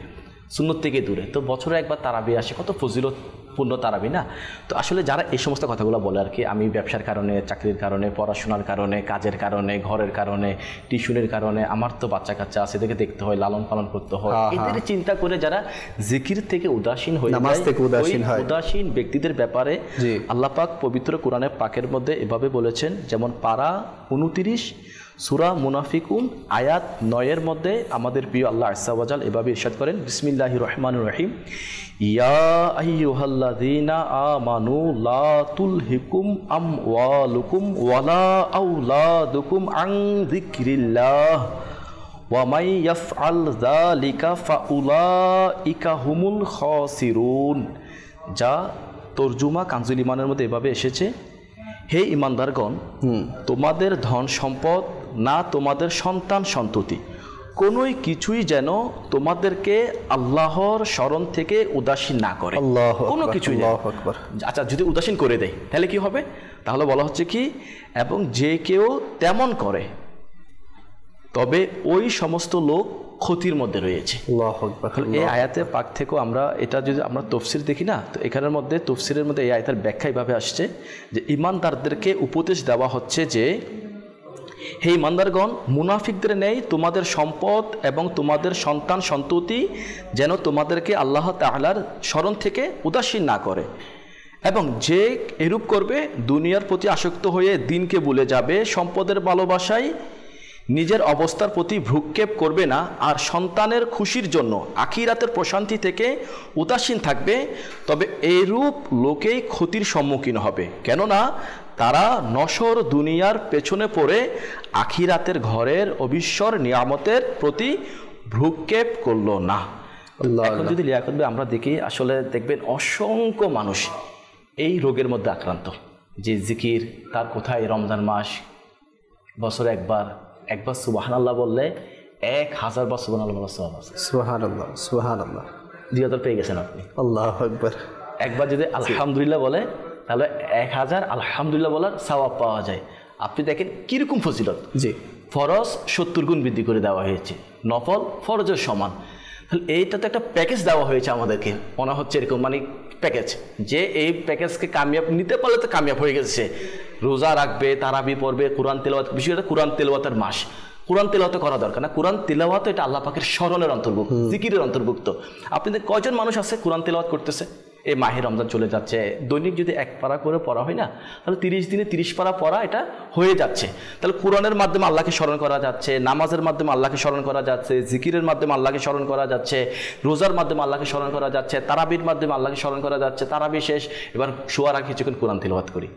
সুন্নত থেকে দূরে, তো বছরে একবার তারাবি আসে, কত ফজিলতপূর্ণ তারাবি না? তো আসলে যারা এই সমস্ত কথাগুলো বলে আর কি, আমি ব্যবসার কারণে, চাকরির কারণে, পড়াশোনার কারণে, কাজের কারণে, ঘরের কারণে, টিউশনের কারণে, আমার তো বাচ্চা কাচ্চা আছে, এদেরকে দেখতে হয়, লালন পালন করতে হয়, এদের চিন্তা করে যারা জিকির থেকে উদাসীন হয়ে যায়, উদাসীন ব্যক্তিদের ব্যাপারে আল্লাহ পাক পবিত্র কোরআনে পাকের মধ্যে এভাবে বলেছেন, যেমন পারা 29 সূরা মুনাফিকুন আয়াত 9 মধ্যে আমাদের প্রিয় আল্লাহ আযজা ওয়া জাল এভাবে ইরশাদ করেন, বিসমিল্লাহির রহমানির রহিম, ইয়া আইয়ুহাল্লাযীনা আমানু লা তুলহিকুম আমওয়ালুকুম ওয়ালা আওলাদুকুম আন যিকরিল্লাহ ওয়া মাই ইয়াফআল যালিকা ফাউলাইকা হুমুল খাসিরুন। যা তরজুমা কানজুল ঈমানের মধ্যে এভাবে এসেছে, হে ঈমানদারগণ, তোমাদের ধন সম্পদ না তোমাদের সন্তান সন্ততি কোনোই কিছুই যেন তোমাদেরকে আল্লাহর স্মরণ থেকে উদাসীন না করে, কোনো কিছুই। আচ্ছা, যদি উদাসীন করে দেয় তাহলে কি হবে? তাহলে বলা হচ্ছে কি, এবং যে কেউ তেমন করে তবে ওই সমস্ত লোক ক্ষতির মধ্যে রয়েছে। এই আয়াতে পাক থেকেও আমরা এটা যদি আমরা তফসির দেখি না, তো এখানের মধ্যে তফসিরের মধ্যে এই আয়াতের ব্যাখ্যা এইভাবে আসছে যে ঈমানদারদেরকে উপদেশ দেওয়া হচ্ছে যে, হে ঈমানদারগণ, মুনাফিকদের নেই তোমাদের সম্পদ এবং তোমাদের সন্তান সন্ততি যেন তোমাদেরকে আল্লাহ তাআলার স্মরণ থেকে উদাসীন না করে, এবং যে এরূপ করবে দুনিয়ার প্রতি আসক্ত হয়ে দিনকে ভুলে যাবে, সম্পদের ভালোবাসায় নিজের অবস্থার প্রতি ভ্রুক্ষেপ করবে না, আর সন্তানের খুশির জন্য আখিরাতের প্রশান্তি থেকে উদাসীন থাকবে, তবে এরূপ লোকেই ক্ষতির সম্মুখীন হবে। কেননা তারা নশ্বর দুনিয়ার পেছনে পড়ে আখিরাতের ঘরের অবিশ্বর নিয়ামতের প্রতি ভ্রুক্ষেপ করলো না। এখন যদি লিয়াকত ভাই আমরা দেখি, আসলে দেখবেন অসংখ্য মানুষ এই রোগের মধ্যে আক্রান্ত, যে জিকির তার কোথায় রমজান মাস বছরে একবার সুবহানাল্লাহ বললে 1000 বার সুবহানাল্লাহ বলা সওয়াব আছে। সুবহানাল্লাহ, সুবহানাল্লাহ, 2000 পেয়ে গেছেন আপনি। আল্লাহু আকবার। একবার যদি আলহামদুলিল্লাহ বলে তাহলে 1000 আলহামদুলিল্লাহ বলার সওয়াব পাওয়া যায়। আপনি দেখেন কিরকম ফজিলত। জি, ফরজ 70 গুণ বৃদ্ধি করে দেওয়া হয়েছে, নফল ফরজের সমান। তাহলে এইটা তো একটা প্যাকেজ দেওয়া হয়েছে আমাদেরকে, মনে হচ্ছে এরকম মানে প্যাকেজ, যে এই প্যাকেজকে কামিয়াব নিতে পারলে তো কামিয়াব হয়ে গেছে। রোজা রাখবে, তারাবি পড়বে, কোরআন তেলাওয়াত, বিশেষ করে কোরআন তেলাওয়াতের মাস, কোরআন তেলাওয়াত করা দরকার না। কোরআন তেলাওয়াত এটা আল্লাহ পাকের স্মরণের অন্তর্ভুক্ত, জিকিরের অন্তর্ভুক্ত। আপনাদের কয়জন মানুষ আছে কোরআন তেলাওয়াত করতেছে? এই মাহে রমজান চলে যাচ্ছে, দৈনিক যদি 1 পারা করে পড়া হয় না, তাহলে 30 দিনে 30 পারা পড়া এটা হয়ে যাচ্ছে। তাহলে কোরআনের মাধ্যমে আল্লাহকে স্মরণ করা যাচ্ছে, নামাজের মাধ্যমে আল্লাহকে স্মরণ করা যাচ্ছে, জিকিরের মাধ্যমে আল্লাহকে স্মরণ করা যাচ্ছে, রোজার মাধ্যমে আল্লাহকে স্মরণ করা যাচ্ছে, তারাবির মাধ্যমে আল্লাহকে স্মরণ করা যাচ্ছে। তারাবি শেষ, এবার শোয়ার আগে কিছুক্ষণ কোরআন তেলাওয়াত করি,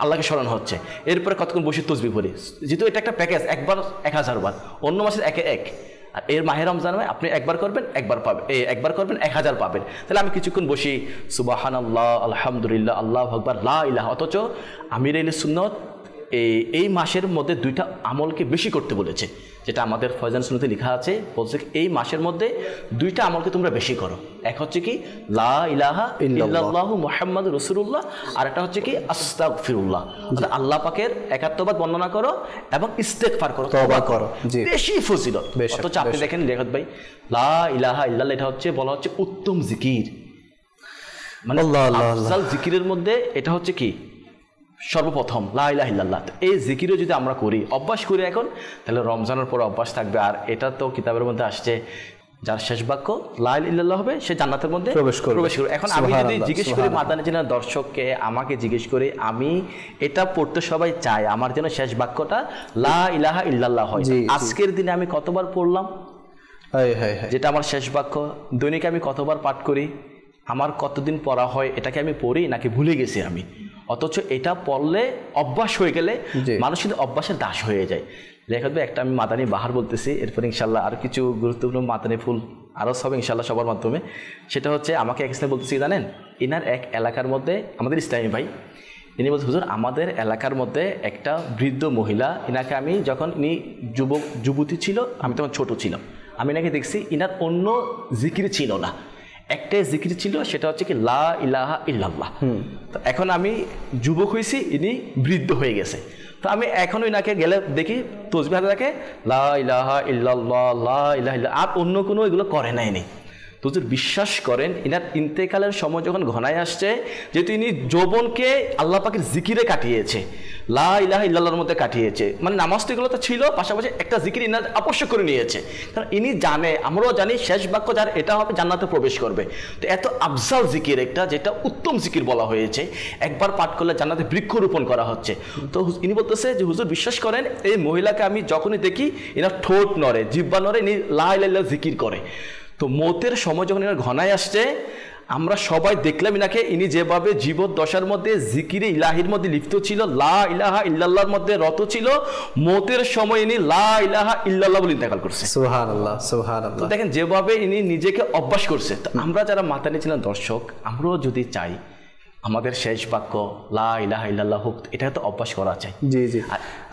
আল্লাহকে স্মরণ হচ্ছে। এরপরে কতক্ষণ বসে তসবিহ পড়ি, যেহেতু এটা একটা প্যাকেজ, একবার 1000 বার, অন্য মাসের 1 আর এর মাহে রমজান আপনি একবার করবেন, একবার পাবেন, একবার করবেন 1000 পাবেন। তাহলে আমি কিছুক্ষণ বসি সুবহানাল্লাহ, আলহামদুলিল্লাহ, আল্লাহু আকবার, লা ইলাহা। অথচ আমির আহলে সুন্নাত এই মাসের মধ্যে 2টা আমলকে বেশি করতে বলেছে, যেটা আমাদের ফয়জান সুন্নতে লেখা আছে। বলছে এই মাসের মধ্যে 2টা আমলকে তোমরা বেশি করো। এক হচ্ছে কি লা ইলাহা ইল্লাল্লাহু মুহাম্মাদুর রাসূলুল্লাহ, আর একটা হচ্ছে কি আস্তাগফিরুল্লাহ। আল্লাহ পাকের একাত্মবাদ বর্ণনা করো এবং ইস্তেগফার করো, তওবা করো, বেশি ফজিলত। অথচ আপনি দেখেন লিয়াকত ভাই, লা ইলাহা ইল্লাল্লাহ এটা হচ্ছে বলা হচ্ছে উত্তম জিকির, মানে আফজাল জিকিরের মধ্যে এটা হচ্ছে কি সর্বপ্রথম লা ইলাহা ইল্লাল্লাহ। এই জিকিরও যদি আমরা করি, অভ্যাস করি এখন, তাহলে রমজানের পর অভ্যাস থাকবে। আর এটা তো কিতাবের মধ্যে আসছে, যার শেষ বাক্য লা ইলাহা ইল্লাল্লাহ হবে সে জান্নাতের মধ্যে প্রবেশ করবে। এখন আমি যদি জিজ্ঞেস করি মাদানী জেনার দর্শককে, আমাকে জিজ্ঞেস করি, আমি এটা পড়তে সবাই চাই, আমার যেন শেষ বাক্যটা লা ইলাহা ইল্লাল্লাহ হয়। আজকের দিনে আমি কতবার পড়লাম, যেটা আমার শেষ বাক্য, দৈনিক আমি কতবার পাঠ করি, আমার কতদিন পড়া হয়, এটাকে আমি পড়ি নাকি ভুলে গেছি আমি। অথচ এটা পড়লে অভ্যাস হয়ে গেলে মানুষ কিন্তু অভ্যাসের দাস হয়ে যায়। লেখা একটা আমি মাদানী বাহার বলতেছি, এরপর ইনশাল্লাহ আর কিছু গুরুত্বপূর্ণ মাদানী ফুল আরও সব ইনশাল্লাহ সবার মাধ্যমে। সেটা হচ্ছে আমাকে এক ইসলাম বলতেছি, জানেন ইনার এক এলাকার মধ্যে, আমাদের ইসলামী ভাই, ইনি বলছে হুজুর আমাদের এলাকার মধ্যে একটা বৃদ্ধ মহিলা, ইনাকে আমি যখন ইনি যুবতী ছিল, আমি তখন ছোট ছিলাম, আমি এনাকে দেখছি ইনার অন্য জিকির ছিল না, একটাই জিকির ছিল, সেটা হচ্ছে কি লা ইলাহা ইল্লাল্লাহ। তো এখন আমি যুবক হয়েছি, ইনি বৃদ্ধ হয়ে গেছে, তো আমি এখনও ইনাকে গেলে দেখি তসবিহ হাতে রাখে লা ইলাহা ইল্লাল্লাহ, লা ইলাহা ইল্লাল্লাহ, আর অন্য কোনো এগুলো করে নাইনি। তো বিশ্বাস করেন ইনার ইন্তেকালের সময় যখন ঘনায় আসছে, যেহেতু ইনি যৌবনকে আল্লাহ পাকের জিকিরে কাটিয়েছে, লা ইলাহা ইল্লাল্লাহর মধ্যে কাটিয়েছে, মানে নামাজ তো এগুলো তো ছিল, পাশাপাশি একটা জিকির ইনার আবশ্যক করে নিয়েছে। কারণ ইনি জানে, আমরাও জানি শেষ বাক্য যার এটা হবে জান্নাতে প্রবেশ করবে। তো এত আফজাল জিকির একটা, যেটা উত্তম জিকির বলা হয়েছে, একবার পাঠ করলে জান্নাতে বৃক্ষরোপণ করা হচ্ছে। তো ইনি বলতেছে যে হুজুর বিশ্বাস করেন, এই মহিলাকে আমি যখনই দেখি ইনার ঠোঁট নড়ে, জিহ্বা নড়ে, ইনি লা ইলাহা ইল্লাল্লাহ জিকির করে। তো মৌতের সময় যখন এনার ঘনায় আসছে, আমরা সবাই দেখলাম ইনাকে, ইনি যেভাবে জীবদ্দশার মধ্যে জিকিরে ইলাহির মধ্যে লিপ্ত ছিল, লা ইলাহা ইল্লাল্লাহর মধ্যে রত ছিল, মৌতের সময় ইনি লা ইলাহা ইল্লাল্লাহ বলে ইন্তেকাল করছে। সুবহানাল্লাহ, সুবহানাল্লাহ। দেখেন যেভাবে ইনি নিজেকে অভ্যাস করছে। তো আমরা যারা মাতানি ছিলেন দর্শক, আমরাও যদি চাই আমাদের শেষ বাক্য লা ইলাহা ইল্লাল্লাহ হোক, এটা তো অভ্যাস করা চাই। জি জি,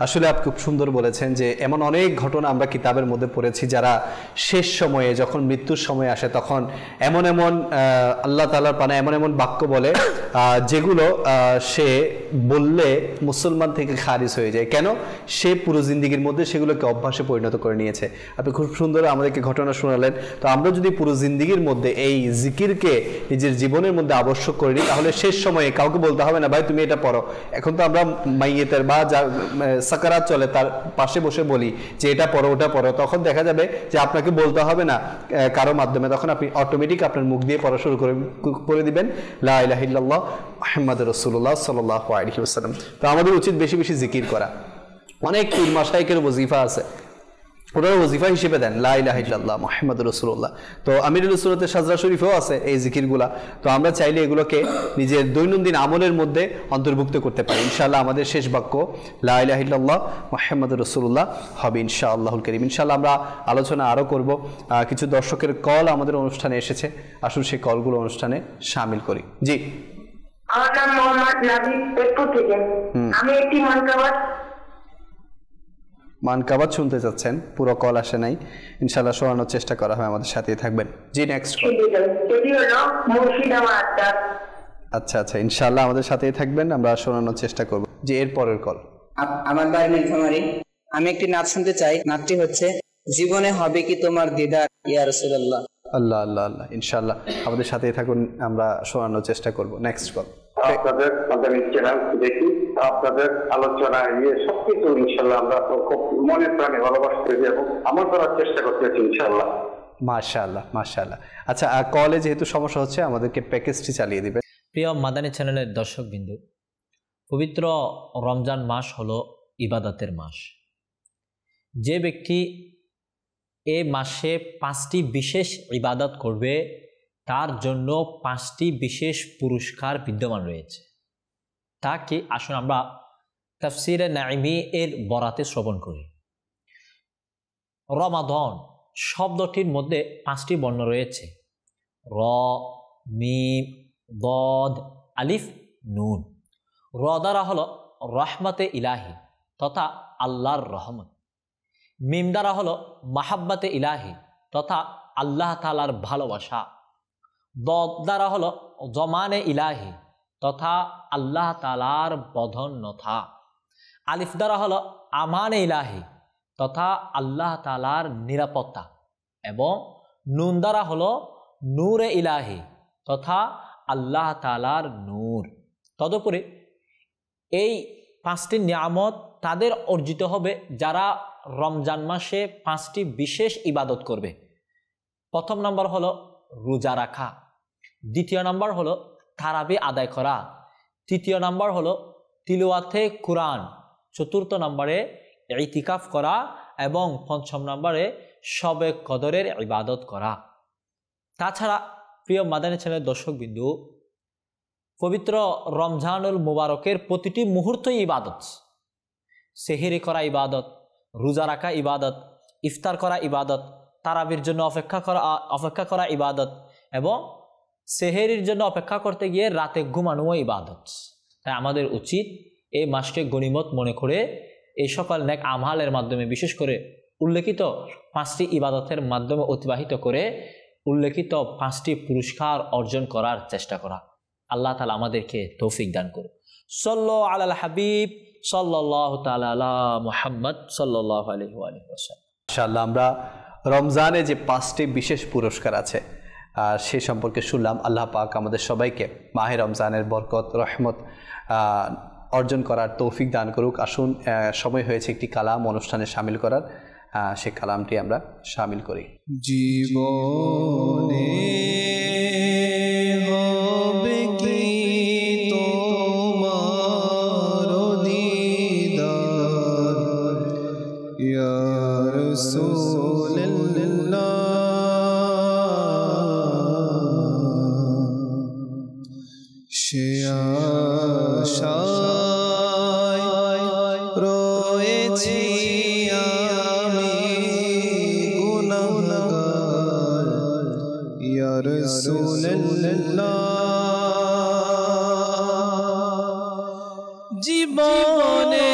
আসলে আপনি খুব সুন্দর বলেছেন যে এমন অনেক ঘটনা আমরা কিতাবের মধ্যে পড়েছি, যারা শেষ সময়ে যখন মৃত্যুর সময় আসে তখন এমন এমন আল্লাহ তাআলার পানে এমন এমন বাক্য বলে যেগুলো সে বললে মুসলমান থেকে খারিজ হয়ে যায়। কেন? সে পুরো জিন্দিগির মধ্যে সেগুলোকে অভ্যাসে পরিণত করে নিয়েছে। আপনি খুব সুন্দর আমাদেরকে ঘটনা শোনালেন। তো আমরা যদি পুরো জিন্দিগির মধ্যে এই জিকিরকে নিজের জীবনের মধ্যে আবশ্যক করে নিই, তাহলে শেষ সময়ে কাউকে বলতে হবে না ভাই তুমি এটা পড়ো। এখন তো আমরা মাইয়েতের বা যা সাকারাত চলে তার পাশে বসে বলি যে এটা পড়ো ওটা পড়ো, তখন দেখা যাবে যে আপনাকে বলতে হবে না কারো মাধ্যমে, তখন আপনি অটোমেটিক আপনার মুখ দিয়ে পড়া শুরু করে দিবেন লা ইলাহা ইল্লাল্লাহ মুহাম্মাদুর রাসূলুল্লাহ সাল্লাল্লাহু আলাইহি ওয়াসাল্লাম। তো আমাদের উচিত বেশি বেশি জিকির করা। অনেক পীর মাশায়েখের ওজিফা আছে, ওনারা ওজিফা হিসেবে দেন লা ইলাহা ইল্লাল্লাহ মুহাম্মাদুর রাসূলুল্লাহ। তো আমিরুল সুন্নাতের সাজরা শরীফেও আছে এই জিকিরগুলা। তো আমরা চাইলে এগুলোকে নিজের দৈনন্দিন আমলের মধ্যে অন্তর্ভুক্ত করতে পারি। ইনশাআল্লাহ আমাদের শেষ বাক্য লা ইলাহা ইল্লাল্লাহ মুহাম্মাদুর রাসূলুল্লাহ হবে ইনশাআল্লাহুল কারীম। ইনশাআল্লাহ আমরা আলোচনা আরও করব। কিছু দর্শকের কল আমাদের অনুষ্ঠানে এসেছে, আসুন সেই কলগুলো অনুষ্ঠানে শামিল করি। জি, আমার নাম মোহাম্মদ নাবিব পেটপুর থেকে। আমি একটি মানকাবাত শুনতে চাচ্ছেন, পুরো কল আসে নাই, ইনশাআল্লাহ শোনানোর চেষ্টা করা হয়, আমাদের সাথেই থাকবেন। জি, নেক্সট কল। আচ্ছা আচ্ছা, ইনশাআল্লাহ আমাদের সাথেই থাকবেন, আমরা শোনানোর চেষ্টা করব। জি, এর পরের কল। আমার বাড়ি নীলফামারী। আমি একটি নাচ শুনতে চাই। নাচটি হচ্ছে জীবনে হবে কি তোমার দিদার ইয়া রাসূলুল্লাহ। আল্লাহ আল্লাহ আল্লাহ, ইনশাআল্লাহ আমাদের সাথেই থাকুন, আমরা শোনানোর চেষ্টা করব। Next call. আপনাদের চ্যানেল দেখি, আপনাদের আলোচনা সবকিছু ইনশাআল্লাহ আমরা খুব মনে প্রাণে ভালোবাসতেছি এবং আমল করার চেষ্টা করতেছি ইনশাআল্লাহ। মাশাআল্লাহ মাশাআল্লাহ। আচ্ছা, কলে যেহেতু সমস্যা হচ্ছে আমাদেরকে প্যাকেজটি চালিয়ে দিবেন। প্রিয় মাদানী চ্যানেলের দর্শকবৃন্দ, পবিত্র রমজান মাস হলো ইবাদতের মাস। যে ব্যক্তি এ মাসে 5টি বিশেষ ইবাদত করবে তার জন্য 5টি বিশেষ পুরস্কার বিদ্যমান রয়েছে। তা কি, আসুন আমরা তাফসিরে নাঈমি এর বরাতে শ্রবণ করি। রমাদান শব্দটির মধ্যে 5টি বর্ণ রয়েছে, র, মিম, দদ, আলিফ, নুন। র দ্বারা হলো রহমতে ইলাহি তথা আল্লাহর রহমত। মিম দ্বারা হলো মাহাব্বাতে ইলাহি তথা আল্লাহ তাআলার ভালোবাসা। দদ দ্বারা হলো জমানে ইলাহি তথা আল্লাহ তাআলার বধন্যতা। আলিফ দ্বারা হলো আমানে ইলাহি তথা আল্লাহ তাআলার নিরাপত্তা। এবং নুন দ্বারা হলো নূরে ইলাহি তথা আল্লাহ তাআলার নূর। তদুপরি এই 5টি নিয়ামত তাদের অর্জিত হবে যারা রমজান মাসে 5টি বিশেষ ইবাদত করবে। প্রথম নম্বর হলো রোজা রাখা, দ্বিতীয় নম্বর হলো তারাবি আদায় করা, তৃতীয় নম্বর হলো তিলাওয়াতে কুরআন, চতুর্থ নম্বরে ইতিকাফ করা এবং পঞ্চম নম্বরে শবে কদরের ইবাদত করা। তাছাড়া প্রিয় মাদানী চ্যানেলের দর্শকবিন্দু, পবিত্র রমজানুল মুবারকের প্রতিটি মুহূর্তই ইবাদত। সেহরি করা ইবাদত, রোজা রাখা ইবাদত, ইফতার করা ইবাদত, তারাবির জন্য অপেক্ষা করা ইবাদত এবং সেহেরির জন্য অপেক্ষা করতে গিয়ে রাতে ঘুমানোও ইবাদত। তাই আমাদের উচিত এই মাসকে গনিমত মনে করে এই সকল নেক আমালের মাধ্যমে, বিশেষ করে উল্লেখিত 5টি ইবাদতের মাধ্যমে অতিবাহিত করে উল্লেখিত 5টি পুরস্কার অর্জন করার চেষ্টা করা। আল্লাহ তাআলা আমাদেরকে তৌফিক দান করুন। সাল্লু আলাল হাবিব সাল্লাল্লাহু তাআলা আলা মুহাম্মদ সাল্লাল্লাহু আলাইহি ওয়া সাল্লাম। ইনশাআল্লাহ আমরা রমজানে যে 5টি বিশেষ পুরস্কার আছে সে সম্পর্কে শুনলাম। আল্লাহ পাক আমাদের সবাইকে মাহে রমজানের বরকত রহমত অর্জন করার তৌফিক দান করুক। আসুন, সময় হয়েছে একটি কালাম অনুষ্ঠানে শামিল করার, সে কালামটি আমরা শামিল করি। জীবনে হবে কি তোমার দিদার ইয়া রাসূলুল্লাহ, সে আশায় রয়েছি আমি গুনাহগার ইয়া রাসূলুল্লাহ। জীবনে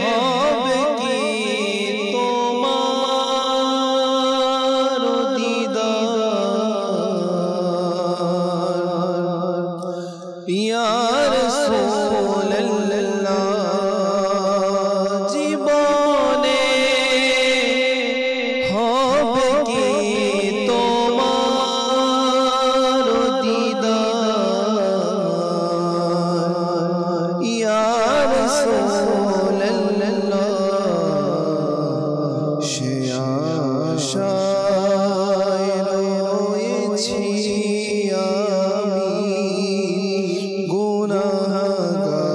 হবে কি তোমার দিদার ইয়া রাসূলুল্লাহ। জীবনে হবে কি তোমার দিদার ইয়া রাসূলুল্লাহ, সে আশায় রয়েছি আমি গুনাহগার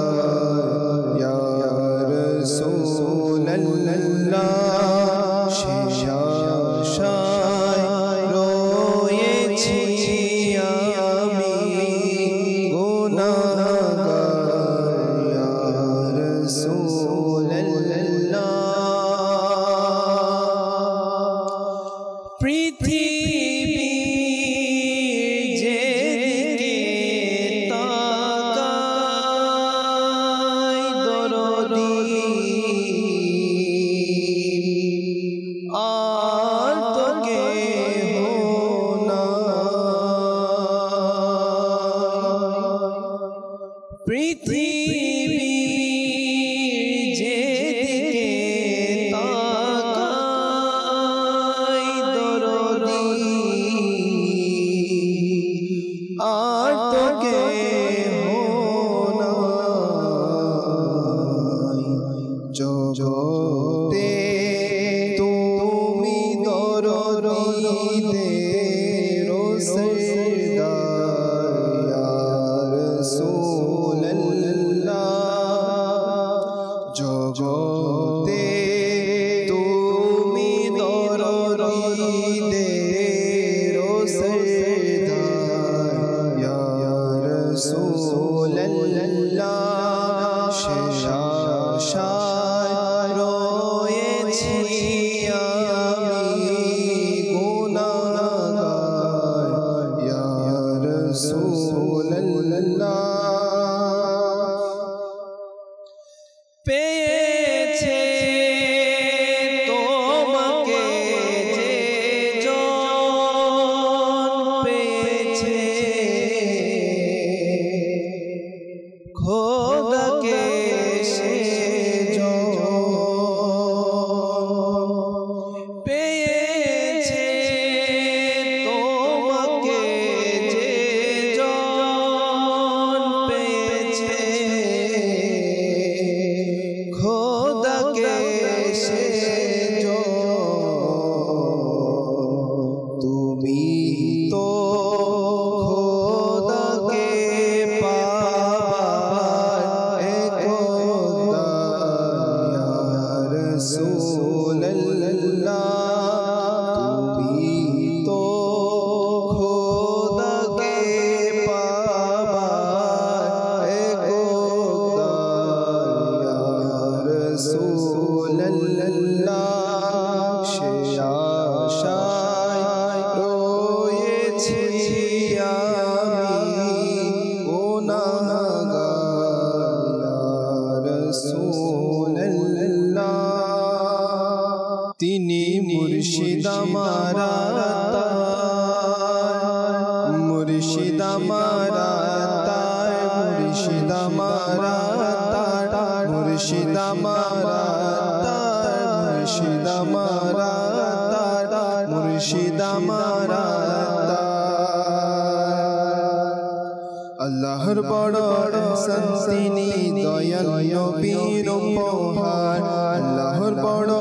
আল্লাহর বড় ইহসান তিনি দয়াল নবীর উপহার আল্লাহর বড়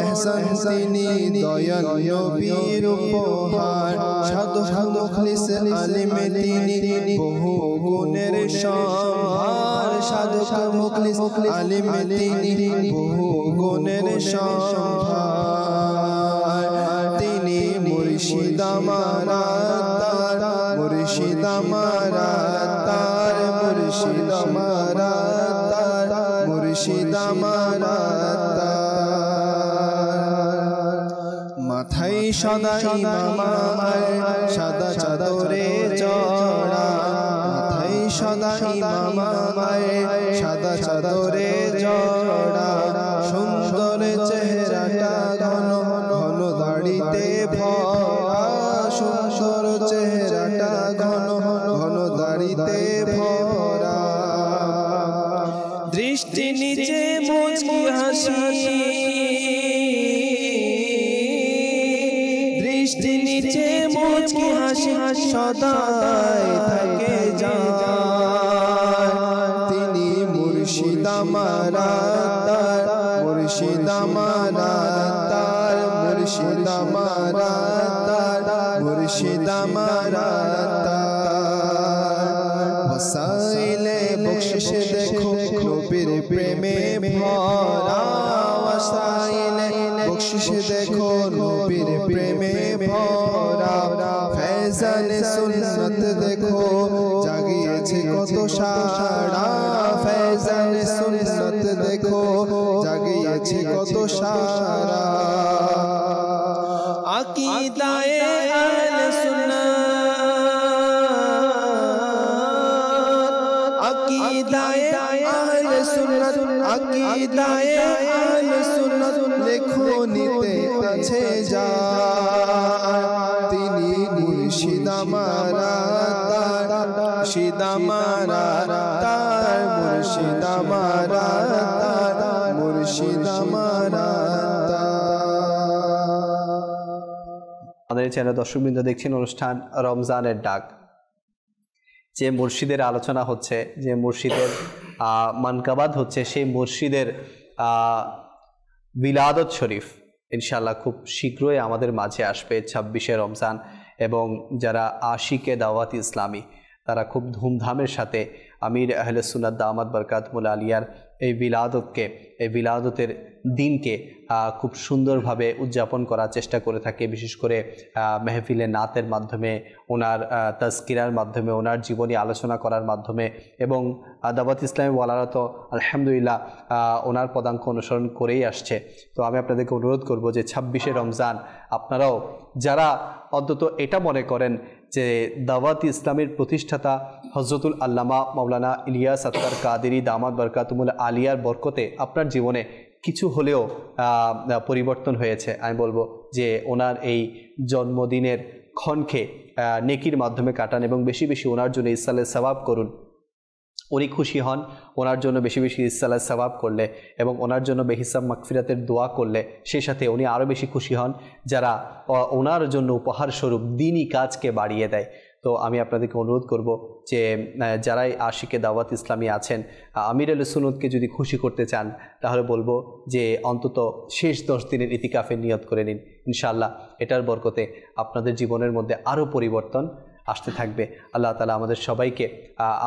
ইহসান তিনি দয়াল নবীর উপহার সাধু মুখলিস আলিম তিনি বহু গুণের সম্ভার সাধু মুখলিস আলিম তিনি বহু গুণের সম্ভার তিনি মুর্শিদ আমারা মুর্শিদ আমারা তার মুর্শিদ আমারা তার মুর্শিদ আমারা মাথায় সদা ইমামায় সাদা চাদরে চড়া মাথায় সদা ইমামায় সাদা চাদরে চড়া সুন্দর চেহারাটা ঘন ঘন দাড়িতে ভরা সুন্দর চেহারাটা ঘন ঘন দাড়িতে ভরা দৃষ্টি নিচে মুচকি হাসি দৃষ্টি নিচে মুচকি হাসি সদাই থাকে যায় তিনি মুর্শিদ আমারা তার মুর্শিদ আমারা তার মুর্শিদ আমারা তার মুর্শিদ আমারা ওয়াসাইলে বখশিশ দেখো নবীর প্রেমে ভরা ওয়াসাইলে বখশিশ দেখো নবীর প্রেমে ভরা ফয়জানে সুন্নত দেখো জাগে জাগিয়েছে কত সারা ফেজান সুন্নাত দেখো জাগিয়েছে কত সারা আকিদায়ে আহলে সুন্নাত আকিদায়ে আহলে সুন্নাত আকিদায়ে আহলে সুন্নাত লেখনীতে আছে যা তিনি মুর্শিদ আমারা তার মুর্শিদ আমারা তার মুর্শিদ আমারা তার মুর্শিদ আমারা আমাদের চ্যানেল দর্শকবৃন্দ দেখছেন অনুষ্ঠান রমজানের ডাক। যে মুর্শিদের আলোচনা হচ্ছে, যে মুর্শিদের মানকাবাত হচ্ছে, সেই মুর্শিদের বিলাদত শরীফ ইনশাআল্লাহ খুব শীঘ্রই আমাদের মাঝে আসবে 26শে রমজান। এবং যারা আশিকে দাওয়াত ইসলামী তারা খুব ধুমধামের সাথে আমির আহলে সুন্নাত দামাত বরকাতুল আলিয়ার এই বিলাদতের দিনকে খুব সুন্দরভাবে উদযাপন করার চেষ্টা করে থাকে। বিশেষ করে মেহফিলে নাতের মাধ্যমে, ওনার তাজকিরার মাধ্যমে, ওনার জীবনী আলোচনা করার মাধ্যমে। এবং দাওয়াত ইসলামী ওয়ালারা তো আলহামদুলিল্লাহ ওনার পদাঙ্ক অনুসরণ করেই আসছে। তো আমি আপনাদেরকে অনুরোধ করব যে 26শে রমজান আপনারাও যারা অন্তত এটা মনে করেন যে দাওয়াত ইসলামের প্রতিষ্ঠাতা হজরতুল আল্লামা মাওলানা ইলিয়াস আতকার কাদেরী দামাত বরকাতুল আলিয়ার বরকতে আপনার জীবনে কিছু হলেও পরিবর্তন হয়েছে, আমি বলবো যে ওনার এই জন্মদিনের ক্ষণকে নেকির মাধ্যমে কাটান এবং বেশি বেশি ওনার জন্য ইসলামের সওয়াব করুন। উনি খুশি হন ওনার জন্য বেশি বেশি ইসলামের সওয়াব করলে এবং ওনার জন্য বেহিসাব মাগফিরাতের দোয়া করলে, সেই সাথে উনি আরও বেশি খুশি হন যারা ওনার জন্য উপহার স্বরূপ দ্বীনি কাজকে বাড়িয়ে দেয়। তো আমি আপনাদেরকে অনুরোধ করব যে যারাই আশিকে দাওয়াত ইসলামী আছেন, আমির আহলে সুন্নাতকে যদি খুশি করতে চান তাহলে বলবো যে অন্তত শেষ 10 দিনের ইতিকাফের নিয়ত করে নিন। ইনশাআল্লাহ এটার বরকতে আপনাদের জীবনের মধ্যে আরও পরিবর্তন আসতে থাকবে। আল্লাহ তাআলা আমাদের সবাইকে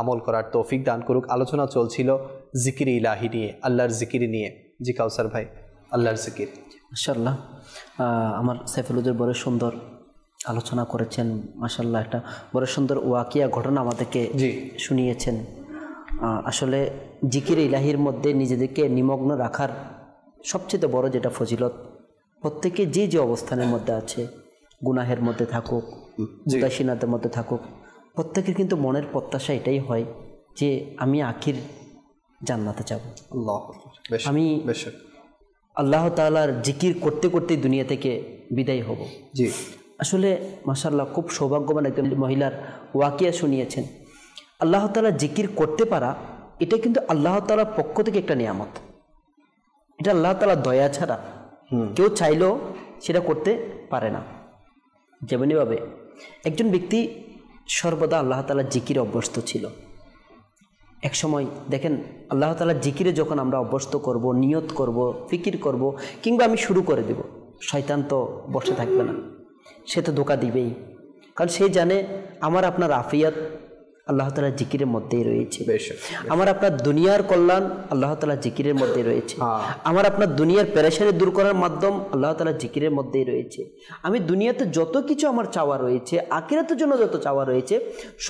আমল করার তৌফিক দান করুক। আলোচনা চলছিল জিকির ইলাহি নিয়ে, আল্লাহর জিকির নিয়ে। জি কাউসার ভাই, আল্লাহর জিকির। মাশাআল্লাহ, আমার সাইফুল হুজুর বড় সুন্দর আলোচনা করেছেন। মাশাআল্লাহ, একটা বড় সুন্দর ওয়াকিয়া ঘটনা আমাদেরকে শুনিয়েছেন। আসলে জিকির ইলাহির মধ্যে নিজেদেরকে নিমগ্ন রাখার সবচেয়ে বড় যেটা ফজিলত, প্রত্যেকে যে যে অবস্থানের মধ্যে আছে, গুনাহের মধ্যে থাকুক, উদাসীনতার মধ্যে থাকুক, প্রত্যেকের কিন্তু মনের প্রত্যাশা এটাই হয় যে আমি আখির জান্নাতে যাব, আমি আল্লাহ তাআলার জিকির করতে করতে দুনিয়া থেকে বিদায় হব। জি, আসলে মাশাআল্লাহ খুব সৌভাগ্যবান একজন মহিলার ওয়াকিয়া শুনিয়েছেন। আল্লাহ তাআলা জিকির করতে পারা এটা কিন্তু আল্লাহ তাআলার পক্ষ থেকে একটা নিয়ামত। এটা আল্লাহ তাআলার দয়া ছাড়া কেউ চাইলেও সেটা করতে পারে না। যেমনিভাবে একজন ব্যক্তি সর্বদা আল্লাহ তাআলার জিকিরে অভ্যস্ত ছিল। এক সময় দেখেন আল্লাহ তাআলার জিকিরে যখন আমরা অভ্যস্ত করব, নিয়ত করব, ফিকির করব, কিংবা আমি শুরু করে দেব, শয়তান তো বসে থাকবে না, সে তো ধোঁকা দিবেই। কারণ সে জানে আমার আপনার আফিয়াত আল্লাহ তাআলার জিকিরের মধ্যেই রয়েছে, আমার আপনার দুনিয়ার কল্যাণ আল্লাহ তাআলার জিকিরের মধ্যে রয়েছে, আমার আপনার দুনিয়ার পেরেশানি দূর করার মাধ্যম আল্লাহ তাআলার জিকিরের মধ্যেই রয়েছে। আমি দুনিয়াতে যত কিছু আমার চাওয়া রয়েছে, আখিরাতের জন্য যত চাওয়া রয়েছে,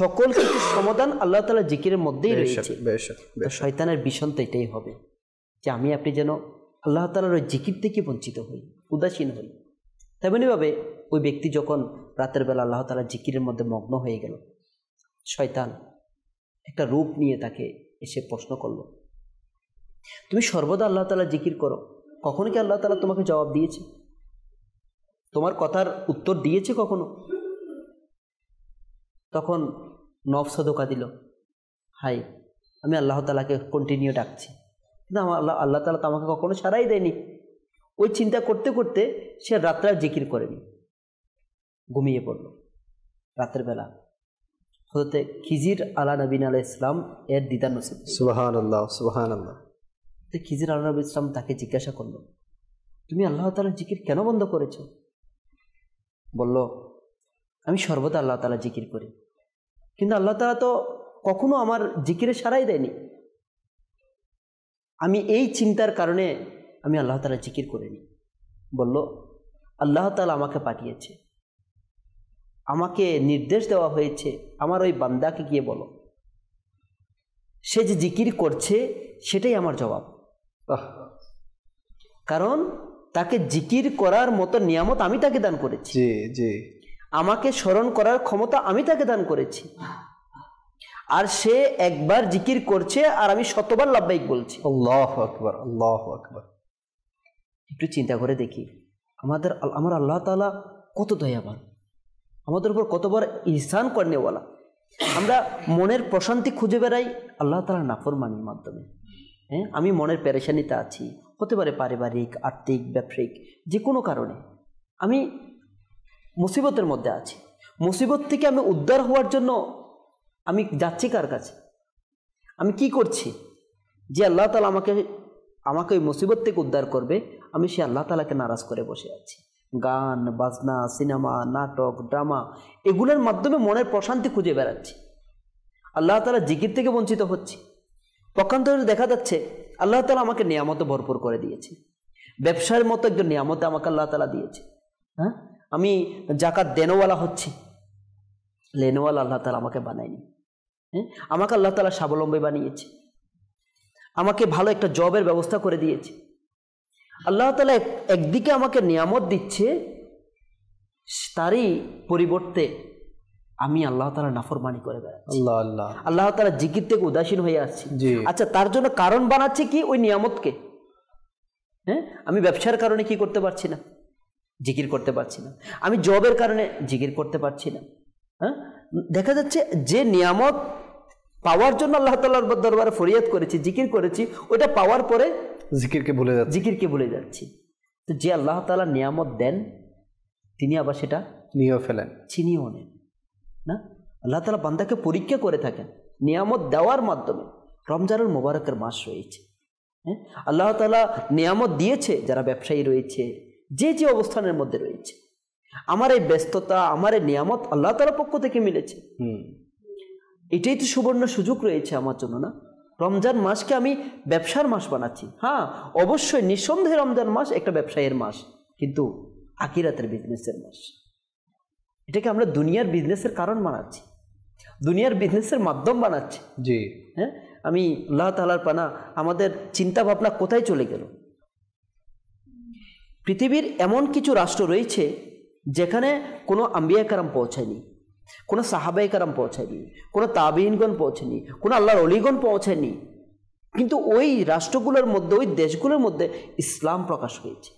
সকল কিছু সমাধান আল্লাহ তাআলার জিকিরের মধ্যেই রয়েছে। শয়তানের ভীষণ তো এটাই হবে যে আমি আপনি যেন আল্লাহ তাআলার ওই জিকির থেকে বঞ্চিত হই, উদাসীন হই। তেমনিভাবে ওই ব্যক্তি যখন রাতের বেলা আল্লাহ তাআলার জিকিরের মধ্যে মগ্ন হয়ে গেল, শয়তান একটা রূপ নিয়ে তাকে এসে প্রশ্ন করলো, তুমি সর্বদা আল্লাহ তাআলা জিকির করো, কখনো কি আল্লাহ তাআলা তোমাকে জবাব দিয়েছে? তোমার কথার উত্তর দিয়েছে কখনো? তখন নফস ধোঁকা দিল, হাই আমি আল্লাহ তাআলাকে কন্টিনিউ ডাকছি, কিন্তু আল্লাহ তাআলা তো আমাকে কখনো সাড়াই দেয়নি। ওই চিন্তা করতে করতে সে রাত্রে জিকির করেনি, ঘুমিয়ে পড়ল। রাতের বেলা হতে খিজির আলা নবীন আলাইহিস সালাম এর দিদার নসিব। সুবহানাল্লাহ, সুবহানাল্লাহ। তো খিজির আলা নবী ইসলাম তাকে জিজ্ঞাসা করলো, তুমি আল্লাহ তাআলার জিকির কেন বন্ধ করেছো? বলল, আমি সর্বদা আল্লাহ তাআলা জিকির করি, কিন্তু আল্লাহ তাআলা তো কখনো আমার জিকিরে সাড়াই দেয়নি। আমি এই চিন্তার কারণে আমি আল্লাহ তাআলা জিকির করিনি। বলল, আল্লাহ তাআলা আমাকে পাঠিয়েছে, আমাকে নির্দেশ দেওয়া হয়েছে আমার ওই বান্দাকে গিয়ে বলো সে যে জিকির করছে সেটাই আমার জবাব। কারণ তাকে জিকির করার মতো নিয়ামত আমি তাকে দান করেছি। জি জি। আমাকে স্মরণ করার ক্ষমতা আমি তাকে দান করেছি, আর সে একবার জিকির করছে আর আমি শতবার লাব্বাইক বলছি। আল্লাহু আকবার, আল্লাহু আকবার। একটু চিন্তা করে দেখি আমার আল্লাহ তাআলা কত দয়াবান, আমাদের উপর কতবার ইহসান করেনেওয়ালা। আমরা মনের প্রশান্তি খুঁজে বেড়াই আল্লাহ তাআলার নাফরমানির মাধ্যমে। হ্যাঁ, আমি মনের পেরেশানিতে আছি, হতে পারে পারিবারিক, আর্থিক, ব্যবসায়িক, যে কোনো কারণে আমি মুসিবতের মধ্যে আছি। মুসিবত থেকে আমি উদ্ধার হওয়ার জন্য আমি যাচ্ছি কার কাছে? আমি কি করছি? যে আল্লাহ তাআলা আমাকে ওই মুসিবত থেকে উদ্ধার করবে, আমি সে আল্লাহ তাআলাকে নারাজ করে বসে আছি। গান বাজনা, সিনেমা, নাটক, ড্রামা, এগুলোর মাধ্যমে মনের প্রশান্তি খুঁজে বেড়াচ্ছি। আল্লাহ তাআলা জিকির থেকে বঞ্চিত হচ্ছি। পক্ষান্তরে দেখা যাচ্ছে আল্লাহ তাআলা আমাকে নিয়ামতে ভরপুর করে দিয়েছে। ব্যবসার মতো একজন নিয়ামতে আমাকে আল্লাহ তাআলা দিয়েছে। হ্যাঁ, আমি জাকাত দেনওয়ালা হচ্ছি, লেনওয়ালা আল্লাহ তাআলা আমাকে বানায়নি। হ্যাঁ, আমাকে আল্লাহ তাআলা স্বাবলম্বী বানিয়েছে, আমাকে ভালো একটা জবের ব্যবস্থা করে দিয়েছে। আল্লাহ তাআলা একদিকে আমাকে নিয়ামত দিচ্ছে, তারই পরিবর্তে আমি আল্লাহ তাআলা নাফরমানি করে বেড়াচ্ছি। আল্লাহ তাআলা জিকির থেকে উদাসীন হয়ে আসছি। আচ্ছা, তার জন্য কারণ বানাচ্ছে কি? ওই নিয়ামতকে। হ্যাঁ, আমি ব্যবসার কারণে কি করতে পারছি না? জিকির করতে পারছি না। আমি জবের কারণে জিকির করতে পারছি না। হ্যাঁ, দেখা যাচ্ছে যে নিয়ামত পাওয়ার জন্য আল্লাহ তাআলার দরবারে ফরিয়াদ করেছি, জিকির করেছি, ওইটা পাওয়ার পরে জিকিরকে ভুলে যাচ্ছি। তো যে আল্লাহ তাআলা নিয়ামত দেন, তিনি আবার সেটা নিয়েও ফেলেন, ছিনিয়েও নেন না। আল্লাহ তাআলা বান্দাকে পরীক্ষা করে থাকেন নিয়ামত দেওয়ার মাধ্যমে। রমজানুল মুবারকের মাস রয়েছে। হ্যাঁ, আল্লাহ তাআলা নিয়ামত দিয়েছে যারা ব্যবসায়ী রয়েছে, যে যে অবস্থানের মধ্যে রয়েছে। আমার এই ব্যস্ততা, আমার এই নিয়ামত আল্লাহ তাআলার পক্ষ থেকে মিলেছে। এটাই তো সুবর্ণ সুযোগ রয়েছে আমার জন্য, না? রমজান মাসকে আমি ব্যবসার মাস বানাচ্ছি। হ্যাঁ, অবশ্যই নিঃসন্দেহে রমজান মাস একটা ব্যবসায়ের মাস, কিন্তু আখিরাতের বিজনেসের মাস। এটাকে আমরা দুনিয়ার বিজনেসের কারণ বানাচ্ছি, দুনিয়ার বিজনেসের মাধ্যম বানাচ্ছি। জি। হ্যাঁ, আমি আল্লাহ তাআলার পানা, আমাদের চিন্তা ভাবনা কোথায় চলে গেল? পৃথিবীর এমন কিছু রাষ্ট্র রয়েছে যেখানে কোনো আম্বিয়া কারাম পৌঁছায়নি, কোনো সাহাবায়ে কারাম পৌঁছায়নি, কোনো তাবিঈনগণ পৌঁছায়নি, কোনো আল্লাহর ওলিগণ পৌঁছায়নি, কিন্তু ওই রাষ্ট্রগুলোর মধ্যে, ওই দেশগুলোর মধ্যে ইসলাম প্রকাশ হয়েছে,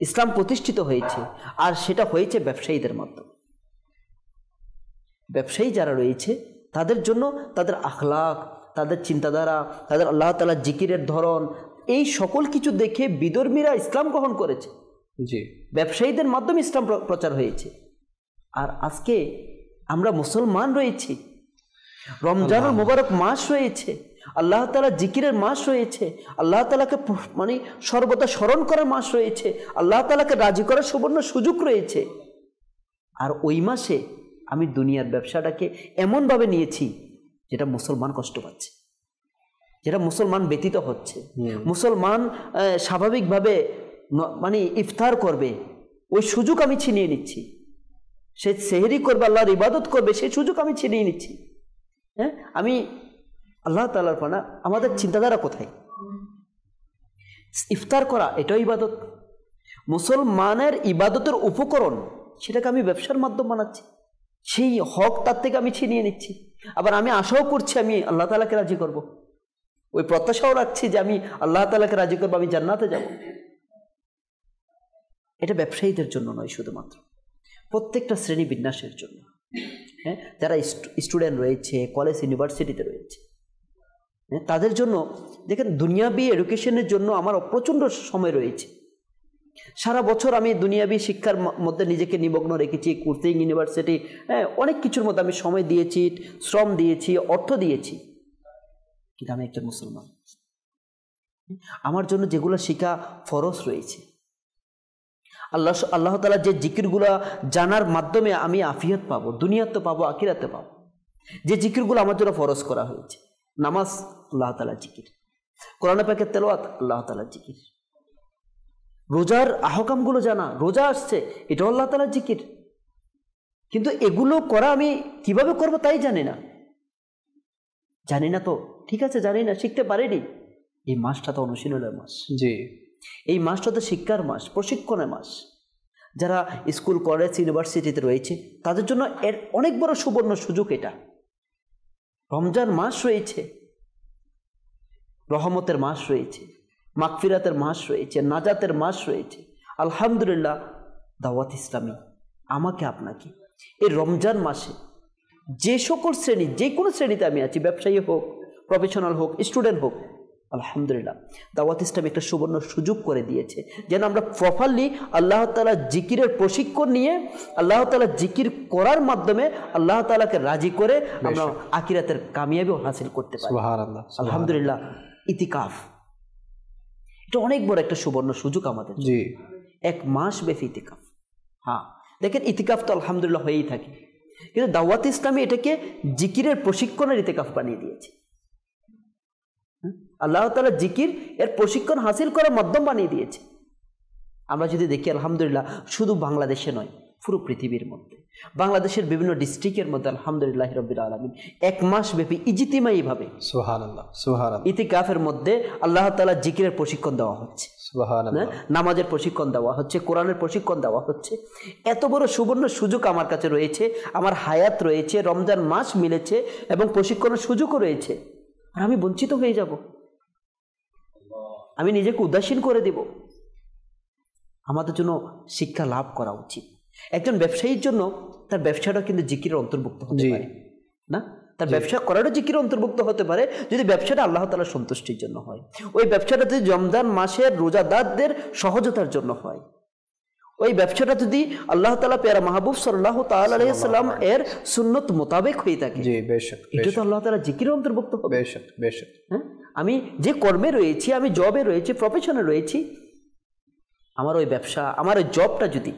ইসলাম প্রতিষ্ঠিত হয়েছে। আর সেটা হয়েছে ব্যবসায়ীদের মাধ্যমে। ব্যবসায়ী যারা রয়েছে তাদের জন্য তাদের আখলাক, তাদের চিন্তাধারা, তাদের আল্লাহ তাআলার জিকিরের ধরন, এই সকল কিছু দেখে বিধর্মীরা ইসলাম গ্রহণ করেছে। জি, ব্যবসায়ীদের মাধ্যমে ইসলাম প্রচার হয়েছে। আর আজকে আমরা মুসলমান রয়েছি, রমজানুল মুবারক মাস রয়েছে, আল্লাহ তাআলা জিকিরের মাস রয়েছে, আল্লাহ তাআলাকে মানে সর্বদা স্মরণ করার মাস রয়েছে, আল্লাহ তাআলাকে রাজি করার সুবর্ণ সুযোগ রয়েছে। আর ওই মাসে আমি দুনিয়ার ব্যবসাটাকে এমনভাবে নিয়েছি যেটা মুসলমান কষ্ট পাচ্ছে, যেটা মুসলমান ব্যতীত হচ্ছে। মুসলমান স্বাভাবিকভাবে মানে ইফতার করবে, ওই সুযোগ আমি ছিনিয়ে নিচ্ছি। সে সেহরি করবে, আল্লাহর ইবাদত করবে, সেই সুযোগ আমি ছিনিয়ে নিচ্ছি। হ্যাঁ, আমি আল্লাহ তাআলার পানা, আমাদের চিন্তাধারা কোথায়? ইফতার করা এটাও ইবাদত, মুসলমানের ইবাদতের উপকরণ, সেটাকে আমি ব্যবসার মাধ্যম বানাচ্ছি। সেই হক তার থেকে আমি ছিনিয়ে নিচ্ছি। আবার আমি আশাও করছি আমি আল্লাহ তাআলাকে রাজি করব, ওই প্রত্যাশাও রাখছি যে আমি আল্লাহ তাআলাকে রাজি করবো, আমি জান্নাতে যাব। এটা ব্যবসায়ীদের জন্য নয়, শুধুমাত্র প্রত্যেকটা শ্রেণী বিন্যাসের জন্য। হ্যাঁ, যারা স্টুডেন্ট রয়েছে, কলেজ ইউনিভার্সিটিতে রয়েছে, হ্যাঁ, তাদের জন্য দেখেন দুনিয়াবি এডুকেশনের জন্য আমার প্রচণ্ড সময় রয়েছে। সারা বছর আমি দুনিয়াবি শিক্ষার মধ্যে নিজেকে নিমগ্ন রেখেছি, কোচিং, ইউনিভার্সিটি, হ্যাঁ, অনেক কিছুর মধ্যে আমি সময় দিয়েছি, শ্রম দিয়েছি, অর্থ দিয়েছি। কিন্তু আমি একজন মুসলমান, আমার জন্য যেগুলো শিখা ফরজ রয়েছে, আল্লাহ তাআলা যে জিকিরগুলো জানার মাধ্যমে আমি আফিয়ত পাবো, দুনিয়াতে পাবো, আখিরাতে পাবো, যে জিকিরগুলো আমার জন্য ফরজ করা হয়েছে, নামাজ আল্লাহ তাআলার জিকির, কোরআন পাকের তেলাওয়াত আল্লাহ তাআলার জিকির, রোজার আহকামগুলো জানা, রোজা আসছে এটাও আল্লাহ তাআলার জিকির, কিন্তু এগুলো করা আমি কিভাবে করব তাই জানি না। জানি না তো, ঠিক আছে, জানি না, শিখতে পারিনি। এই মাসটা তো অনুশীলনের মাস। জি, এই মাসটা তো শিক্ষার মাস, প্রশিক্ষণের মাস। যারা স্কুল, কলেজ, ইউনিভার্সিটিতে রয়েছে তাদের জন্য এর অনেক বড় সুবর্ণ সুযোগ। এটা রমজান মাস রয়েছে, রহমতের মাস রয়েছে, মাগফিরাতের মাস রয়েছে, নাজাতের মাস রয়েছে। আলহামদুলিল্লাহ, দাওয়াত ইসলামী আমাকে আপনাকে এই রমজান মাসে যে সকল শ্রেণী, যে কোনো শ্রেণীতে আমি আছি, ব্যবসায়ী হোক, প্রফেশনাল হোক, স্টুডেন্ট হোক, আলহামদুলিল্লাহ দাওয়াত ইসলামী একটা সুবর্ণ সুযোগ করে দিয়েছে যেন আমরা প্রপারলি আল্লাহ তাআলা জিকিরের প্রশিক্ষণ নিয়ে আল্লাহ তাআলা জিকির করার মাধ্যমে আল্লাহ তাআলাকে রাজি করে আমরা আখিরাতের কামিয়াবি হাসিল করতে পারি। সুবহানাল্লাহ, আলহামদুলিল্লাহ। ইতিকাফ এটা অনেক বড় একটা সুবর্ণ সুযোগ আমাদের। জি, 1 মাস ব্যাপী ইতিকাফ। হ্যাঁ, দেখেন ইতিকাফ তো আলহামদুলিল্লাহ হয়েই থাকে, কিন্তু দাওয়াত ইসলামী এটাকে জিকিরের প্রশিক্ষণের ইতিকাফ বানিয়ে দিয়েছে। আল্লাহ তাআলা জিকির এর প্রশিক্ষণ হাসিল করার মাধ্যম বানিয়ে দিয়েছে। আমরা যদি দেখি আলহামদুলিল্লাহ, শুধু বাংলাদেশে নয়, পুরো পৃথিবীর মধ্যে, বাংলাদেশের বিভিন্ন ডিস্ট্রিক্টের মধ্যে আলহামদুলিল্লাহ রাব্বিল আলামিন 1 মাস ব্যাপী ইজতিমাইভাবে সুবহানাল্লাহ, সুবহানাল্লাহ, ইতিকাফের মধ্যে আল্লাহ তাআলা জিকিরের প্রশিক্ষণ দেওয়া হচ্ছে, সুবহানাল্লাহ, নামাজের প্রশিক্ষণ দেওয়া হচ্ছে, কোরআনের প্রশিক্ষণ দেওয়া হচ্ছে। এত বড় সুবর্ণ সুযোগ আমার কাছে রয়েছে, আমার হায়াত রয়েছে, রমজান মাস মিলেছে এবং প্রশিক্ষণের সুযোগও রয়েছে, আর আমি বঞ্চিত হয়ে যাব, আমি নিজেকে উদাসীন করে দেব। আমাদের জন্য শিক্ষা লাভ করা উচিত। একজন ব্যবসায়ীর জন্য তার ব্যবসাটা কিন্তু জিকিরের অন্তর্ভুক্ত হতে পারে না, তার ব্যবসা করারও জিকিরের অন্তর্ভুক্ত হতে পারে যদি ব্যবসাটা আল্লাহ তাআলার সন্তুষ্টির জন্য হয়, ওই ব্যবসাটা যদি রমজান মাসের রোজাদারদের সহজতার জন্য হয়, ওই ব্যবসাটা যদি আল্লাহ তাআলা প্যারা মাহবুব সাল্লাল্লাহু তাআলা আলাইহি সাল্লাম এর সুন্নত মোতাবেক হয়ে থাকে, জি বেশক, এটা তো আল্লাহ তাআলা জিকিরের অন্তর্ভুক্ত হবে। বেশক, বেশক। হ্যাঁ, আমি যে কর্মে রয়েছি, আমি জবে রয়েছি, প্রফেশনে রয়েছি, আমার ওই ব্যবসা, আমার ওই জবটা যদি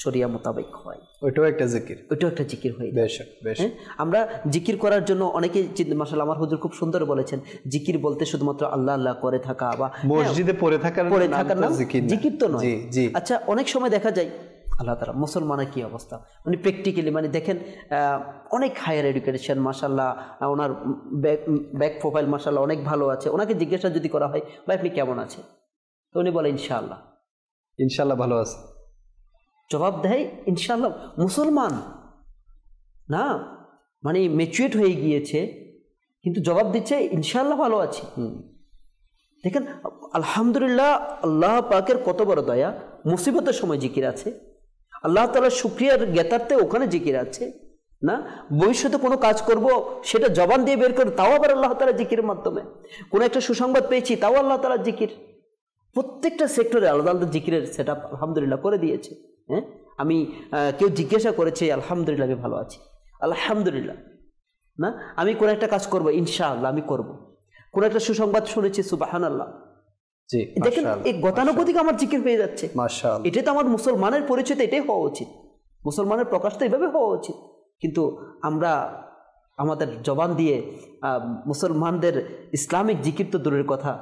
শরিয়া মোতাবেক হয়, ওইটাও একটা জিকির, ওইটাও একটা জিকির হয়ে যায়। বেশক, বেশক। আমরা জিকির করার জন্য অনেকে, মাশাআল্লাহ আমার হুজুর খুব সুন্দর বলেছেন, জিকির বলতে শুধুমাত্র আল্লাহ আল্লাহ করে থাকা বা মসজিদে পড়ে থাকার নাম জিকির তো নয়। আচ্ছা, অনেক সময় দেখা যায় আল্লাহ তাআলা মুসলমানের কি অবস্থা, মানে প্র্যাকটিক্যালি, মানে দেখেন অনেক হায়ার এডুকেশন, মাশাআল্লাহ ওনার ব্যাক প্রোফাইল মাশাআল্লাহ অনেক ভালো আছে, ওনাকে জিজ্ঞাসা যদি করা হয় ভাই আপনি কেমন আছেন, তো উনি বলে ইনশাআল্লাহ, ইনশাআল্লাহ ভালো আছে, জবাব দেয় ইনশাআল্লাহ। মুসলমান না, মানে ম্যাচুরেট হয়ে গিয়েছে, কিন্তু জবাব দিচ্ছে ইনশাআল্লাহ ভালো আছি। দেখেন আলহামদুলিল্লাহ, আল্লাহ পাকের কত বড় দয়া, মুসিবতের সময় জিকির আছে, আল্লাহ তাআলার শুকরিয়ার জ্ঞাতার্থে ওখানে জিকির আছে না, ভবিষ্যতে কোনো কাজ করব সেটা জবান দিয়ে বের করে, তাও আবার আল্লাহ তাআলা জিকিরের মাধ্যমে, কোনো একটা সুসংবাদ পেয়েছি তাও আল্লাহ তাআলা জিকির। প্রত্যেকটা সেক্টরে আলাদা আলাদা জিকিরের সেট আপ আলহামদুলিল্লাহ করে দিয়েছে। হ্যাঁ, আমি কেউ জিজ্ঞাসা করেছে আলহামদুলিল্লাহ আমি ভালো আছি, আলহামদুলিল্লাহ না, আমি কোনো একটা কাজ করবো ইনশাআল্লাহ আমি করব, কোনো একটা সুসংবাদ শুনেছি সুবহানাল্লাহ। জি, দেখেন এই গতানুগতিক আমার জিকির হয়ে যাচ্ছে, মাশাআল্লাহ। এটাই তো আমার মুসলমানের পরিচয়, এটাই হওয়া উচিত, মুসলমানের প্রকাশ তো এইভাবে হওয়া উচিত। কিন্তু আমরা আমাদের জবান দিয়ে মুসলমানদের ইসলামিক জিকির তো দূরের কথা,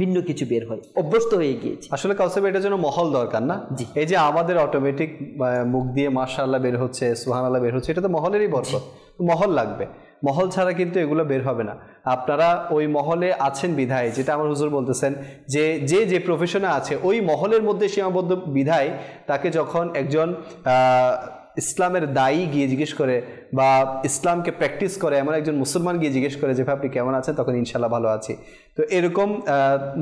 ভিন্ন কিছু বের হয়, অভ্যস্ত হয়ে গিয়েছে। আসলে কাউসাব এটার জন্য মহল দরকার না, এই যে আমাদের অটোমেটিক মুখ দিয়ে মাশাআল্লাহ বের হচ্ছে, সুবহানাল্লাহ বের হচ্ছে, এটা তো মহলেরই বরকত, মহল লাগবে, মহল ছাড়া কিন্তু এগুলো বের হবে না। আপনারা ওই মহলে আছেন বিধায়, যেটা আমার হুজুর বলতেছেন যে যে যে প্রফেশনে আছে ওই মহলের মধ্যে সীমাবদ্ধ বিধায়, তাকে যখন একজন ইসলামের দায়ী গিয়ে জিজ্ঞেস করে বা ইসলামকে প্র্যাকটিস করে এমন একজন মুসলমান গিয়ে জিজ্ঞেস করে যে ভাই আপনি কেমন আছেন, তখন ইনশাল্লাহ ভালো আছি। তো এরকম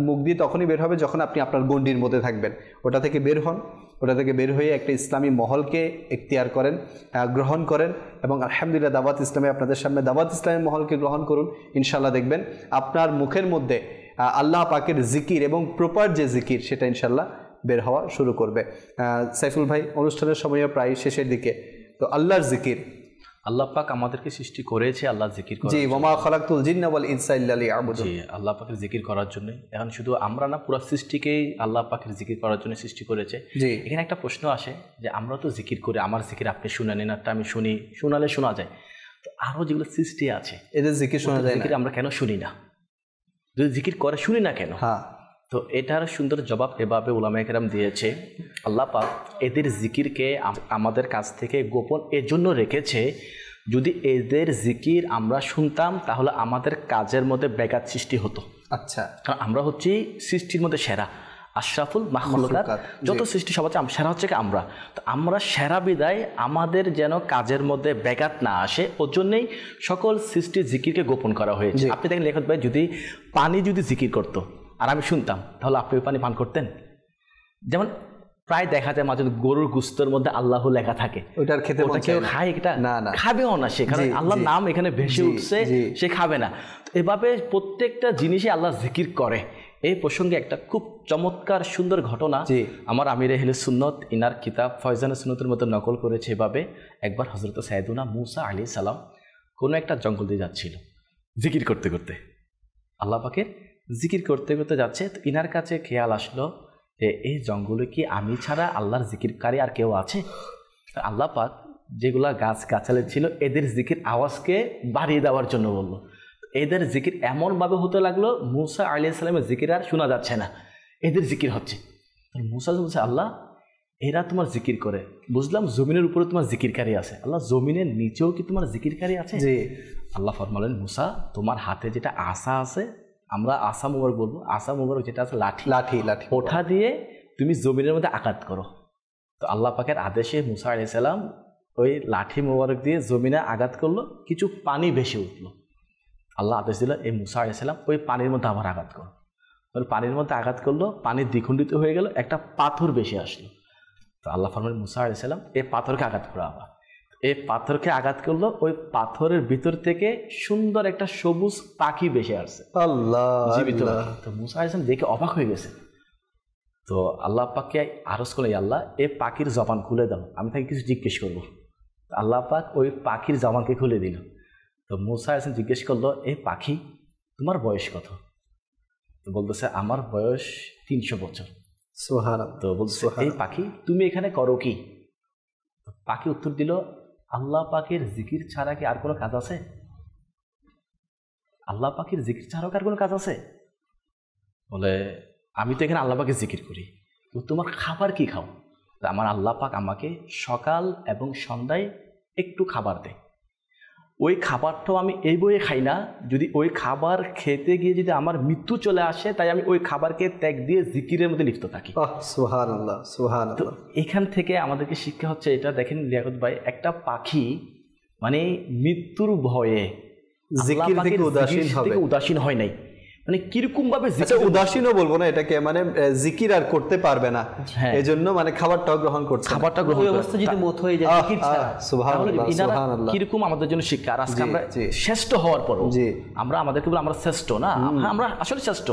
মুখ দিয়ে তখনই বের হবে যখন আপনি আপনার গণ্ডির মধ্যে থাকবেন, ওটা থেকে বের হন, ওটা থেকে বের হয়ে একটা ইসলামী মহলকে এখতিয়ার করেন, গ্রহণ করেন, এবং আলহামদুলিল্লাহ দাওয়াত ইসলামে আপনাদের সামনে দাওয়াত ইসলামের মহলকে গ্রহণ করুন, ইনশাল্লাহ দেখবেন আপনার মুখের মধ্যে আল্লাহ পাকের জিকির এবং প্রপার যে জিকির সেটা ইনশাল্লাহ বের হওয়া শুরু করবে। সাইফুল ভাই, অনুষ্ঠানের সময় প্রায় শেষের দিকে, তো আল্লাহর জিকির, আল্লাহ পাক আমাদেরকে সৃষ্টি করেছে আল্লাহ জিকির করার, জি, ওয়া মা খালাকতুল জিন্না ওয়াল ইনসা ইল্লা লিয়াবুদুন, জি, আল্লাহ পাকের জিকির করার জন্য। এখন শুধু আমরা না, পুরো সৃষ্টিকেই আল্লাহ পাকের জিকির করার জন্য সৃষ্টি করেছে। জি, এখানে একটা প্রশ্ন আসে যে আমরা তো জিকির করি, আমার জিকির আপনি শুনেন, একটা আমি শুনি, শোনালে শোনা যায়, তো আরও যেগুলো সৃষ্টি আছে এদের জিকির শোনা যায়, জিকির আমরা কেন শুনি না? যদি জিকির করে শুনি না কেন? হ্যাঁ, তো এটার সুন্দর জবাব এভাবে উলামায়ে কেরাম দিয়েছে, আল্লাহ পাক এদের জিকিরকে আমাদের কাছ থেকে গোপন এজন্য রেখেছে যদি এদের জিকির আমরা শুনতাম তাহলে আমাদের কাজের মধ্যে ব্যাঘাত সৃষ্টি হতো। আচ্ছা, কারণ আমরা হচ্ছি সৃষ্টির মধ্যে সেরা, আশরাফুল মাখলুকাত, যত সৃষ্টি সব হচ্ছে সেরা হচ্ছে কি আমরা। তো আমরা সেরা বিদায় আমাদের যেন কাজের মধ্যে ব্যাঘাত না আসে, ওর জন্যই সকল সৃষ্টির জিকিরকে গোপন করা হয়েছে। আপনি দেখেন লেখক ভাই, যদি পানি যদি জিকির করতো আর আমি শুনতাম, তাহলে আপনি ওই পানি পান করতেন? যেমন প্রায় দেখা যায় মাঝে গরুর গুস্তর মধ্যে আল্লাহ লেখা থাকে, ওটার খেতে কেউ খায়, এটা খাবেও না সে, কারণ আল্লাহর নাম এখানে ভেসে উঠছে, সে খাবে না। এভাবে প্রত্যেকটা জিনিসই আল্লাহ জিকির করে। এই প্রসঙ্গে একটা খুব চমৎকার সুন্দর ঘটনা আমার আমির আহলে সুন্নত ইনার কিতাব ফয়জানে সুন্নতের মধ্যে নকল করেছে। এভাবে একবার হযরত সাইয়েদুনা মুসা আলাইহিস সালাম কোনো একটা জঙ্গল দিয়ে যাচ্ছিল জিকির করতে করতে, আল্লাহ পাকের জিকির করতে করতে যাচ্ছে। তো ইনার কাছে খেয়াল আসলো যে এই জঙ্গলে কি আমি ছাড়া আল্লাহর জিকিরকারী আর কেউ আছে? আল্লাহ পাক যেগুলা গাছ গাছালি ছিল এদের জিকির আওয়াজকে বাড়িয়ে দেওয়ার জন্য বললো। এদের জিকির এমনভাবে হতে লাগলো মুসা আলাইহিস সালামের জিকির আর শোনা যাচ্ছে না, এদের জিকির হচ্ছে। মুসা বলছে, আল্লাহ এরা তোমার জিকির করে, বুঝলাম জমিনের উপরে তোমার জিকিরকারী আছে, আল্লাহ জমিনের নিচেও কি তোমার জিকিরকারী আছে? আল্লাহ ফরমালেন, মুসা তোমার হাতে যেটা আসা আছে, আমরা আসা মুবারক বলবো, আসা মুবারক যেটা আছে লাঠি, লাঠি লাঠি ওঠা দিয়ে তুমি জমিনের মধ্যে আঘাত করো। তো আল্লাহ পাকের আদেশে মুসা আলাইহিস সালাম ওই লাঠি মুবারক দিয়ে জমিনে আঘাত করলো, কিছু পানি ভেসে উঠলো। আল্লাহ আদেশ দিল এই মুসা আলাইহিস সালাম ওই পানির মধ্যে আবার আঘাত করো। ওই পানির মধ্যে আঘাত করলো, পানি দ্বিখণ্ডিত হয়ে গেল, একটা পাথর বেশি আসলো। তো আল্লাহ ফরমালেন মুসা আলাইহিস সালাম এই পাথরকে আঘাত করো। আবার এই পাথরকে আঘাত করলো, ওই পাথরের ভিতর থেকে সুন্দর একটা সবুজ পাখি বেশি আসছে, আল্লাহ জীবিত। তো মুসা আলাইহিস সালাম দেখে অবাক হয়ে গেছে। তো আল্লাহ পাককে আরজ করলেন, আল্লাহ এই পাখির জবান খুলে দাও, আমি তাকে কিছু জিজ্ঞেস করবো। আল্লাহ পাক ওই পাখির জবানকে খুলে দিল। তো মুসা আলাইহিস সালাম জিজ্ঞেস করলো, এই পাখি তোমার বয়স কত? তো বলতেছে আমার বয়স 300 বছর। সুবহানাল্লাহ। তো বলতেছে এই পাখি তুমি এখানে করো কি? পাখি উত্তর দিল, আল্লাহ পাকের জিকির ছাড়া কি আর কোনো কাজ আছে? আল্লাহ পাকের জিকির ছাড়াও কি আর কোনো কাজ আছে? বলে আমি তো এখানে আল্লাহ পাকের জিকির করি। তো তোমার খাবার কি খাও? আমার আল্লাহ পাক আমাকে সকাল এবং সন্ধ্যায় একটু খাবার দেয়, ওই খাবারটাও আমি এই বইয়ে খাই না, যদি ওই খাবার খেতে গিয়ে যদি আমার মৃত্যু চলে আসে, তাই আমি ওই খাবারকে ত্যাগ দিয়ে জিকিরের মধ্যে লিপ্ত থাকি। সুবহানাল্লাহ, সুবহানাল্লাহ। এখান থেকে আমাদেরকে শিক্ষা হচ্ছে এটা, দেখেন লিয়াকত ভাই, একটা পাখি মানে মৃত্যুর ভয়ে জিকির থেকে উদাসীন হয় নাই, মানে কিরকম ভাবে উদাসীনও বলবো না এটাকে, মানে জিকির আর করতে পারবে না, এজন্য মানে খাবারটাও গ্রহণ করছে, খাবারটা গ্রহণ অবস্থা যদি মত হয়ে যায় জিকির ছাড়া। সুবহানাল্লাহ, সুবহানাল্লাহ। কিরকম আমাদের জন্য শিক্ষা। আর আজকে আমরা শ্রেষ্ঠ হওয়ার পর আমরা আমাদেরকে বলে আমরা শ্রেষ্ঠ না, আমরা আসলে শ্রেষ্ঠ।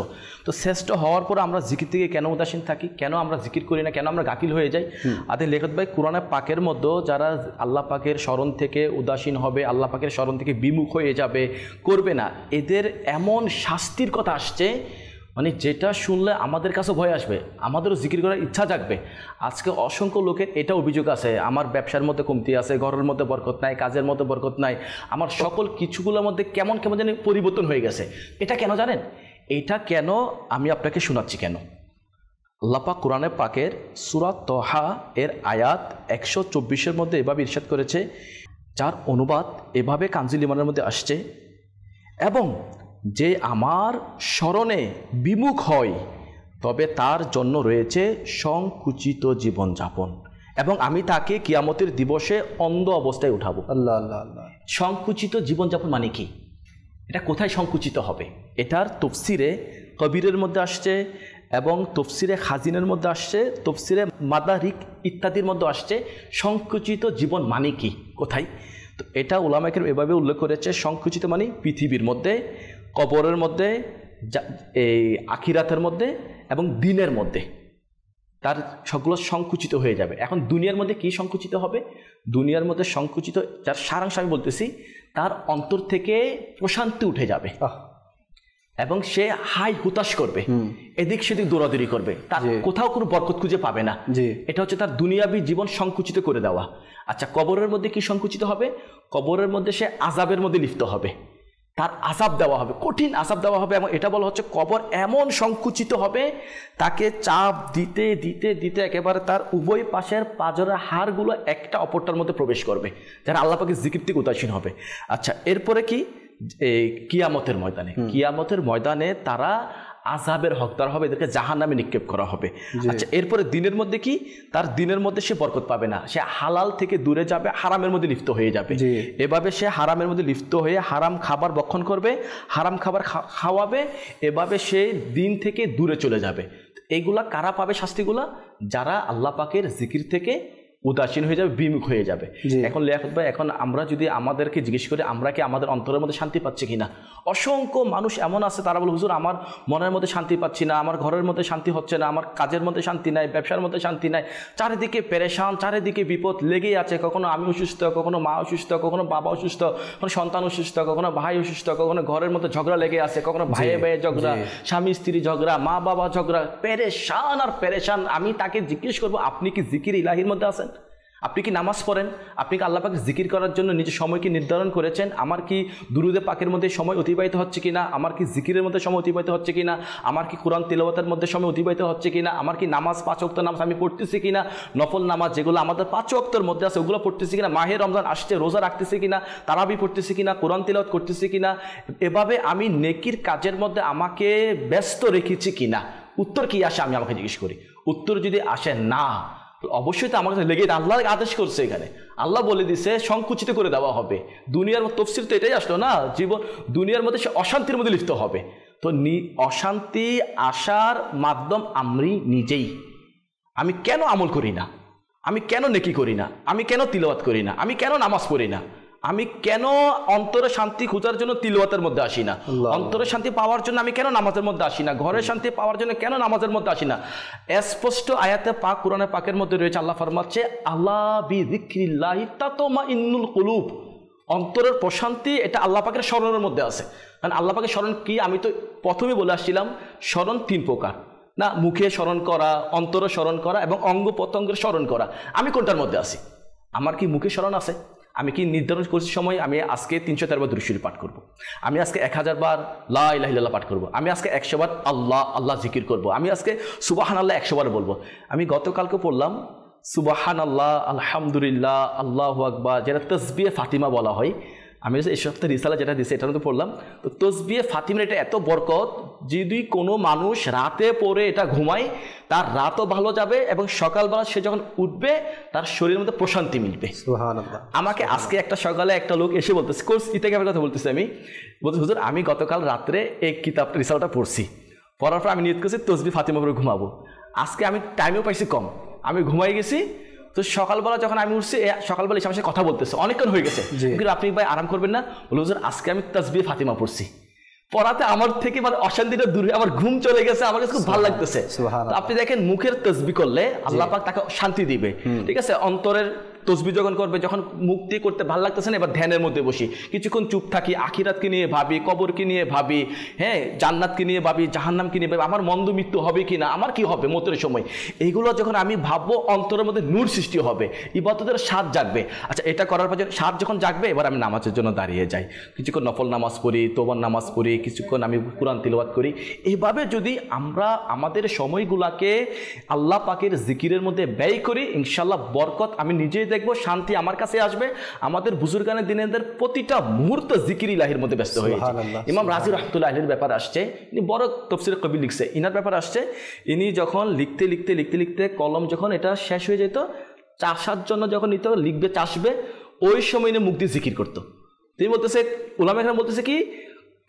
তো শ্রেষ্ঠ হওয়ার পর আমরা জিকির থেকে কেন উদাসীন থাকি, কেন আমরা জিকির করি না, কেন আমরা গাফিল হয়ে যাই? আদের লেখক ভাই কোরআনে পাকের মধ্যে যারা আল্লাহ পাকের স্মরণ থেকে উদাসীন হবে, আল্লাহ পাকের স্মরণ থেকে বিমুখ হয়ে যাবে, করবে না, এদের এমন শাস্তির কথা আসছে, মানে যেটা শুনলে আমাদের কাছে ভয় আসবে, আমাদেরও জিকির করার ইচ্ছা জাগবে। আজকে অসংখ্য লোকের এটা অভিযোগ আছে, আমার ব্যবসার মধ্যে কমতি আছে, ঘরের মধ্যে বরকত নাই, কাজের মধ্যে বরকত নাই, আমার সকল কিছুগুলোর মধ্যে কেমন কেমন যেন পরিবর্তন হয়ে গেছে। এটা কেন জানেন? এটা কেন আমি আপনাকে শোনাচ্ছি কেন। আল্লাহ পাক কোরআনে পাকের সূরা তহা এর আয়াত 124-এর মধ্যে এভাবে ইরশাদ করেছে, যার অনুবাদ এভাবে কানজিল ইমানের মধ্যে আসছে, এবং যে আমার স্মরণে বিমুখ হয় তবে তার জন্য রয়েছে সংকুচিত জীবনযাপন, এবং আমি তাকে কিয়ামতের দিবসে অন্ধ অবস্থায় উঠাবো। আল্লাহ আল্লাহ আল্লাহ। সংকুচিত জীবনযাপন মানে কি? এটা কোথায় সংকুচিত হবে? এটার তফসিরে কবিরের মধ্যে আসছে, এবং তফসিরে খাজিনের মধ্যে আসছে, তফসিরে মাদারিক ইত্যাদির মধ্যে আসছে সংকুচিত জীবন মানে কি, কোথায়। তো এটা উলামায়ে কেরাম এভাবে উল্লেখ করেছে, সংকুচিত মানে পৃথিবীর মধ্যে, কবরের মধ্যে, এই আখিরাতের মধ্যে এবং দিনের মধ্যে তার সবগুলো সংকুচিত হয়ে যাবে। এখন দুনিয়ার মধ্যে কি সংকুচিত হবে? দুনিয়ার মধ্যে সংকুচিত, যার সারাংশ আমি বলতেছি, তার অন্তর থেকে প্রশান্তি উঠে যাবে এবং সে হাই হুতাশ করবে, এদিক সেদিক দৌড়াদৌড়ি করবে, তার কোথাও কোনো বরকত খুঁজে পাবে না। এটা হচ্ছে তার দুনিয়াবী জীবন সংকুচিত করে দেওয়া। আচ্ছা, কবরের মধ্যে কি সংকুচিত হবে? কবরের মধ্যে সে আযাবের মধ্যে লিপ্ত হবে, তার আযাব দেওয়া হবে, কঠিন আযাব দেওয়া হবে। এবং এটা বলা হচ্ছে কবর এমন সংকুচিত হবে, তাকে চাপ দিতে দিতে দিতে একেবারে তার উভয় পাশের পাঁজরের হাড়গুলো একটা অপরটার মধ্যে প্রবেশ করবে, যারা আল্লাহ পাকের জিকির থেকে উদাসীন হবে। আচ্ছা, এরপরে কি কিয়ামতের ময়দানে, কিয়ামতের ময়দানে তারা আযাবের হকদার হবে, এদেরকে জাহান্নামে নিক্ষেপ করা হবে। আচ্ছা, এরপরে দিনের মধ্যে কি, তার দিনের মধ্যে সে বরকত পাবে না, সে হালাল থেকে দূরে যাবে, হারামের মধ্যে লিপ্ত হয়ে যাবে। এভাবে সে হারামের মধ্যে লিপ্ত হয়ে হারাম খাবার ভক্ষণ করবে, হারাম খাবার খাওয়াবে, এভাবে সে দিন থেকে দূরে চলে যাবে। এইগুলা কারা পাবে শাস্তিগুলা? যারা আল্লাহ পাকের জিকির থেকে উদাসীন হয়ে যাবে, বিমুখ হয়ে যাবে। এখন লিয়াকত ভাই, এখন আমরা যদি আমাদেরকে জিজ্ঞেস করি আমরা কি আমাদের অন্তরের মধ্যে শান্তি পাচ্ছি কিনা, অসংখ্য মানুষ এমন আছে তারা বলে হুজুর আমার মনের মধ্যে শান্তি পাচ্ছি না, আমার ঘরের মধ্যে শান্তি হচ্ছে না, আমার কাজের মধ্যে শান্তি নাই, ব্যবসার মধ্যে শান্তি নাই, চারিদিকে পেরেশান, চারিদিকে বিপদ লেগেই আছে। কখনো আমি অসুস্থ, কখনো মা অসুস্থ, কখনো বাবা অসুস্থ, কখনো সন্তান অসুস্থ, কখনো ভাই অসুস্থ, কখনো ঘরের মধ্যে ঝগড়া লেগে আছে, কখনো ভাইয়ে ভাইয়ে ঝগড়া, স্বামী স্ত্রী ঝগড়া, মা বাবা ঝগড়া, পেরেশান আর পেরেশান। আমি তাকে জিজ্ঞেস করবো আপনি কি জিকির ইলাহির মধ্যে আছেন? আপনি কি নামাজ পড়েন? আপনি কি আল্লাহ পাকে জিকির করার জন্য নিজের সময় কি নির্ধারণ করেছেন? আমার কি দুরুদে পাকের মধ্যে সময় অতিবাহিত হচ্ছে কিনা? আমার কি জিকিরের মধ্যে সময় অতিবাহিত হচ্ছে কিনা? আমার কি কোরআন তিলাওয়াতের মধ্যে সময় অতিবাহিত হচ্ছে কিনা? আমার কি নামাজ 5 ওয়াক্ত নামাজ আমি পড়তেছি কিনা? নফল নামাজ যেগুলো আমাদের 5 ওয়াক্তের মধ্যে আছে ওগুলো পড়তেছি কিনা? মাহে রমজান আসছে, রোজা রাখতেছি কিনা? তারাবি পড়তেছি কিনা? কোরআন তিলাওয়াত করতেছি কিনা? এভাবে আমি নেকির কাজের মধ্যে আমাকে ব্যস্ত রেখেছি কিনা? উত্তর কি আসে আমি আমাকে জিজ্ঞেস করি। উত্তর যদি আসে না, অবশ্যই তো আমার কাছে লেগে, আল্লাহ আদেশ করছে, এখানে আল্লাহ বলে দিছে সংকুচিত করে দেওয়া হবে। দুনিয়ার তফসির তো এটাই আসলো না, জীবন দুনিয়ার মধ্যে সে অশান্তির মধ্যে লিপ্ত হবে। তো অশান্তি আসার মাধ্যম আমি নিজেই। আমি কেন আমল করি না? আমি কেন নেকি করি না? আমি কেন তিলাওয়াত করি না? আমি কেন নামাজ পড়ি না? আমি কেন অন্তরে শান্তি খোঁজার জন্য তিলাওয়াতের মধ্যে আসি না? অন্তরে শান্তি পাওয়ার জন্য আমি কেন নামাজের মধ্যে আসি না? ঘরের শান্তি পাওয়ার জন্য কেন নামাজের মধ্যে আসি না? স্পষ্ট আয়াতে পাক, কোরআনে পাকের মধ্যে রয়েছে, আল্লাহ ফরমাচ্ছে আলা বিযিকরিল্লাহি তাতমাইন্নুল কুলুব। অন্তরের প্রশান্তি এটা আল্লাহ পাকের স্মরণের মধ্যে আছে। কারণ আল্লাহ পাকের স্মরণ কি, আমি তো প্রথমে বলে আসছিলাম, স্মরণ 3 প্রকার না, মুখে স্মরণ করা, অন্তরে স্মরণ করা এবং অঙ্গ প্রত্যঙ্গের স্মরণ করা। আমি কোনটার মধ্যে আছি? আমার কি মুখে স্মরণ আছে? আমি কি নির্ধারণ করছি সময় আমি আজকে 313 বার দুরূদ শরীফ পাঠ করব, আমি আজকে 1000 বার লা ইলাহা ইল্লাল্লাহ পাঠ করব, আমি আজকে 100 বার আল্লাহ আল্লাহ জিকির করব, আমি আজকে সুবহানাল্লাহ 100 বার বলবো। আমি গতকালকে পড়লাম সুবহানাল্লাহ, আলহামদুলিল্লাহ, আল্লাহু আকবার, যেটা তাসবিহে ফাতিমা বলা হয়। আমি এই সপ্তাহে রিসালা যেটা দিয়েছি এটার মধ্যে পড়লাম। তো তাসবিহে ফাতিমার এটা এত বরকত, যদি কোনো মানুষ রাতে পড়ে এটা ঘুমায় তার রাতও ভালো যাবে এবং সকালবেলা সে যখন উঠবে তার শরীরের মধ্যে প্রশান্তি মিলবে। সুবহানাল্লাহ। আমাকে আজকে একটা সকালে একটা লোক এসে বলতেছে, কোর্স ইতিকাফের কথা বলতেছি, আমি বলছি হুজুর আমি গতকাল রাত্রে এই কিতাবটা রিসালাটা পড়ছি, পড়ার পর আমি নিয়ত করছি তাসবিহ ফাতিমা পড়ে ঘুমাবো। আজকে আমি টাইমও পাইছি কম, আমি ঘুমাই গেছি। তো সকালবেলা যখন আমি উঠছি, সকালবেলা এসে আমার সাথে কথা বলতেছে, অনেকক্ষণ হয়ে গেছে, কিন্তু আপনি ভাই আরাম করবেন না? বলে হুজুর আজকে আমি তাসবিহ ফাতিমা পড়ছি, পড়াতে আমার থেকে মানে অশান্তিটা দূরে, আমার ঘুম চলে গেছে, আমার কাছে খুব ভালো লাগতেছে। আপনি দেখেন মুখের তাসবিহ করলে আল্লাহ পাক তাকে শান্তি দিবে, ঠিক আছে? অন্তরের তসবিহ যখন করবে, যখন মুক্তি করতে ভালো লাগতেছে না, এবার ধ্যানের মধ্যে বসি, কিছুক্ষণ চুপ থাকি, আখিরাতকে নিয়ে ভাবি, কবরকে নিয়ে ভাবি, হ্যাঁ জান্নাতকে নিয়ে ভাবি, জাহান্নামকে নিয়ে ভাবি, আমার মন্দ মৃত্যু হবে কি না, আমার কি হবে মতের সময়, এইগুলো যখন আমি ভাববো অন্তরের মধ্যে নূর সৃষ্টি হবে, ইবাদতের স্বাদ জাগবে। আচ্ছা, এটা করার পর স্বাদ যখন জাগবে, এবার আমি নামাজের জন্য দাঁড়িয়ে যাই, কিছুক্ষণ নফল নামাজ পড়ি, তোবার নামাজ পড়ি, কিছুক্ষণ আমি কোরআন তিলাওয়াত করি। এইভাবে যদি আমরা আমাদের সময়গুলাকে আল্লাহ পাকের জিকিরের মধ্যে ব্যয় করি, ইনশাআল্লাহ বরকত আমি নিজেই দেখবো, শান্তি আমার কাছে আসবে। আমাদের বুজুর্গানে দিনেদের প্রতিটা মুহূর্ত জিকির ইলাহির মধ্যে ব্যস্ত হয়েছে। ইমাম রাজি রাহমাতুল্লাহ আলাইহির ব্যাপার আসছে, ইনি বড় তাফসীরে কবি লিখছে, ইনার ব্যাপার আসছে, ইনি যখন লিখতে লিখতে লিখতে লিখতে কলম যখন এটা শেষ হয়ে যেত, চাষার জন্য যখন নিত লিখবে চাষবে, ওই সময় ইনি মুখ দিয়ে জিকির করতো। তিনি বলতেছে, উলামা এখানে বলতেছে কি,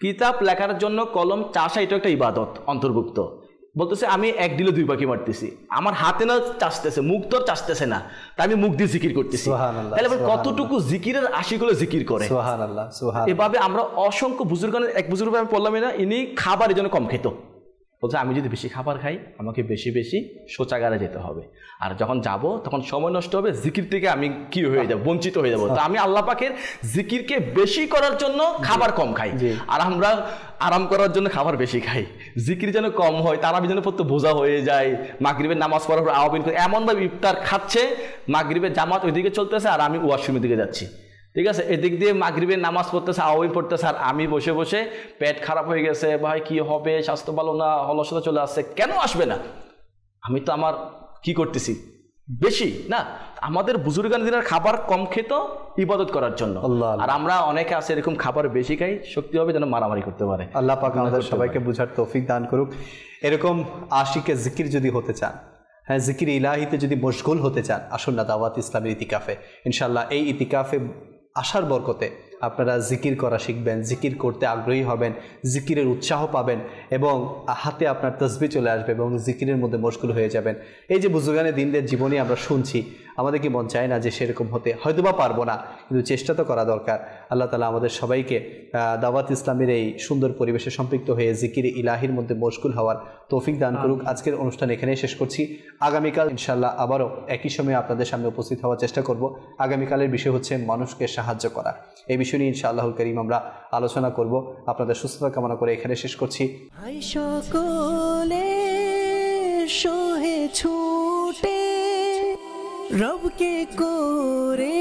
কিতাব লেখার জন্য কলম চাষা এটা একটা ইবাদত অন্তর্ভুক্ত। বলতেছে আমি 1 দিলে 2 পাখি মারতেছি, আমার হাতে না চাষতেছে, মুখ তো চাষতেছে না, তাই আমি মুখ দিয়ে জিকির করতেছি। তাহলে কতটুকু জিকিরের আশিগুলো জিকির করে। এভাবে আমরা অসংখ্য বুজুর্গানের, এক বুজুর্গ আমি বললাম না, ইনি খাবার এই জন্য কম খেত, বলছে আমি যদি বেশি খাবার খাই আমাকে বেশি বেশি শৌচাগারে যেতে হবে, আর যখন যাব তখন সময় নষ্ট হবে, জিকির থেকে আমি কি হয়ে যাব, বঞ্চিত হয়ে যাব। তো আমি আল্লাহ পাকের জিকিরকে বেশি করার জন্য খাবার কম খাই, আর আমরা আরাম করার জন্য খাবার বেশি খাই। জিকির যেন কম হয়, তারাবি যেন পড়তে বোঝা হয়ে যায়, মাগরিবের নামাজ পড়ার পর আওয়াবিন করে এমনভাবে ইফতার খাচ্ছে, মাগরিবের জামাত ওইদিকে চলতেছে আর আমি ওয়াশরুমের দিকে যাচ্ছি। ঠিক আছে, এদিক দিয়ে মাগরিবের নামাজ পড়তেছে, আওয়ামী পড়তেছে, আর আমি বসে বসে পেট খারাপ হয়ে গেছে, ভাই কি হবে, স্বাস্থ্য ভালো না, অলসতা চলে আসছে। কেন আসবে না? আমি তো আমার কি করতেছি বেশি না। আমাদের বুজুর্গানদের খাবার কম খেত ইবাদত করার জন্য, আর আমরা অনেকে আছে এরকম খাবার বেশি খাই শক্তি হবে যেন মারামারি করতে পারে। আল্লাহ পাক আমাদের সবাইকে বুঝার তৌফিক দান করুক। এরকম আশিকে জিকির যদি হতে চান, হ্যাঁ, জিকির ইলাহিতে যদি মশগুল হতে চান, আসুন না দাওয়াত ইসলামের ইতিকাফে। ইনশাআল্লাহ এই ইতিকাফে আসার বরকতে আপনারা জিকির করা শিখবেন, জিকির করতে আগ্রহী হবেন, জিকিরের উৎসাহ পাবেন এবং হাতে আপনার তসবিহ চলে আসবে এবং জিকিরের মধ্যে মশগুল হয়ে যাবেন। এই যে বুজুর্গানের দিনদের জীবনী আমরা শুনছি, আমাদের কি মন চায় না যে সেরকম হতে? হয়তোবা পারবো না, কিন্তু চেষ্টা তো করা দরকার। আল্লাহ তাআলা আমাদের সবাইকে দাওয়াত ইসলামের এই সুন্দর পরিবেশে সম্পৃক্ত হয়ে জিকির ইলাহির মধ্যে মশগুল হওয়ার তৌফিক দান করুক। আজকের অনুষ্ঠান এখানেই শেষ করছি। আগামীকাল ইনশাআল্লাহ আবারও একই সময়ে আপনাদের সামনে উপস্থিত হওয়ার চেষ্টা করব। আগামীকালের বিষয় হচ্ছে মানুষকে সাহায্য করা। এই বিষয় নিয়ে ইনশাআল্লাহুল কারীম আমরা আলোচনা করব। আপনাদের সুস্থতা কামনা করে এখানে শেষ করছি। হাই সকলে সোহে ছুটে রবকে করে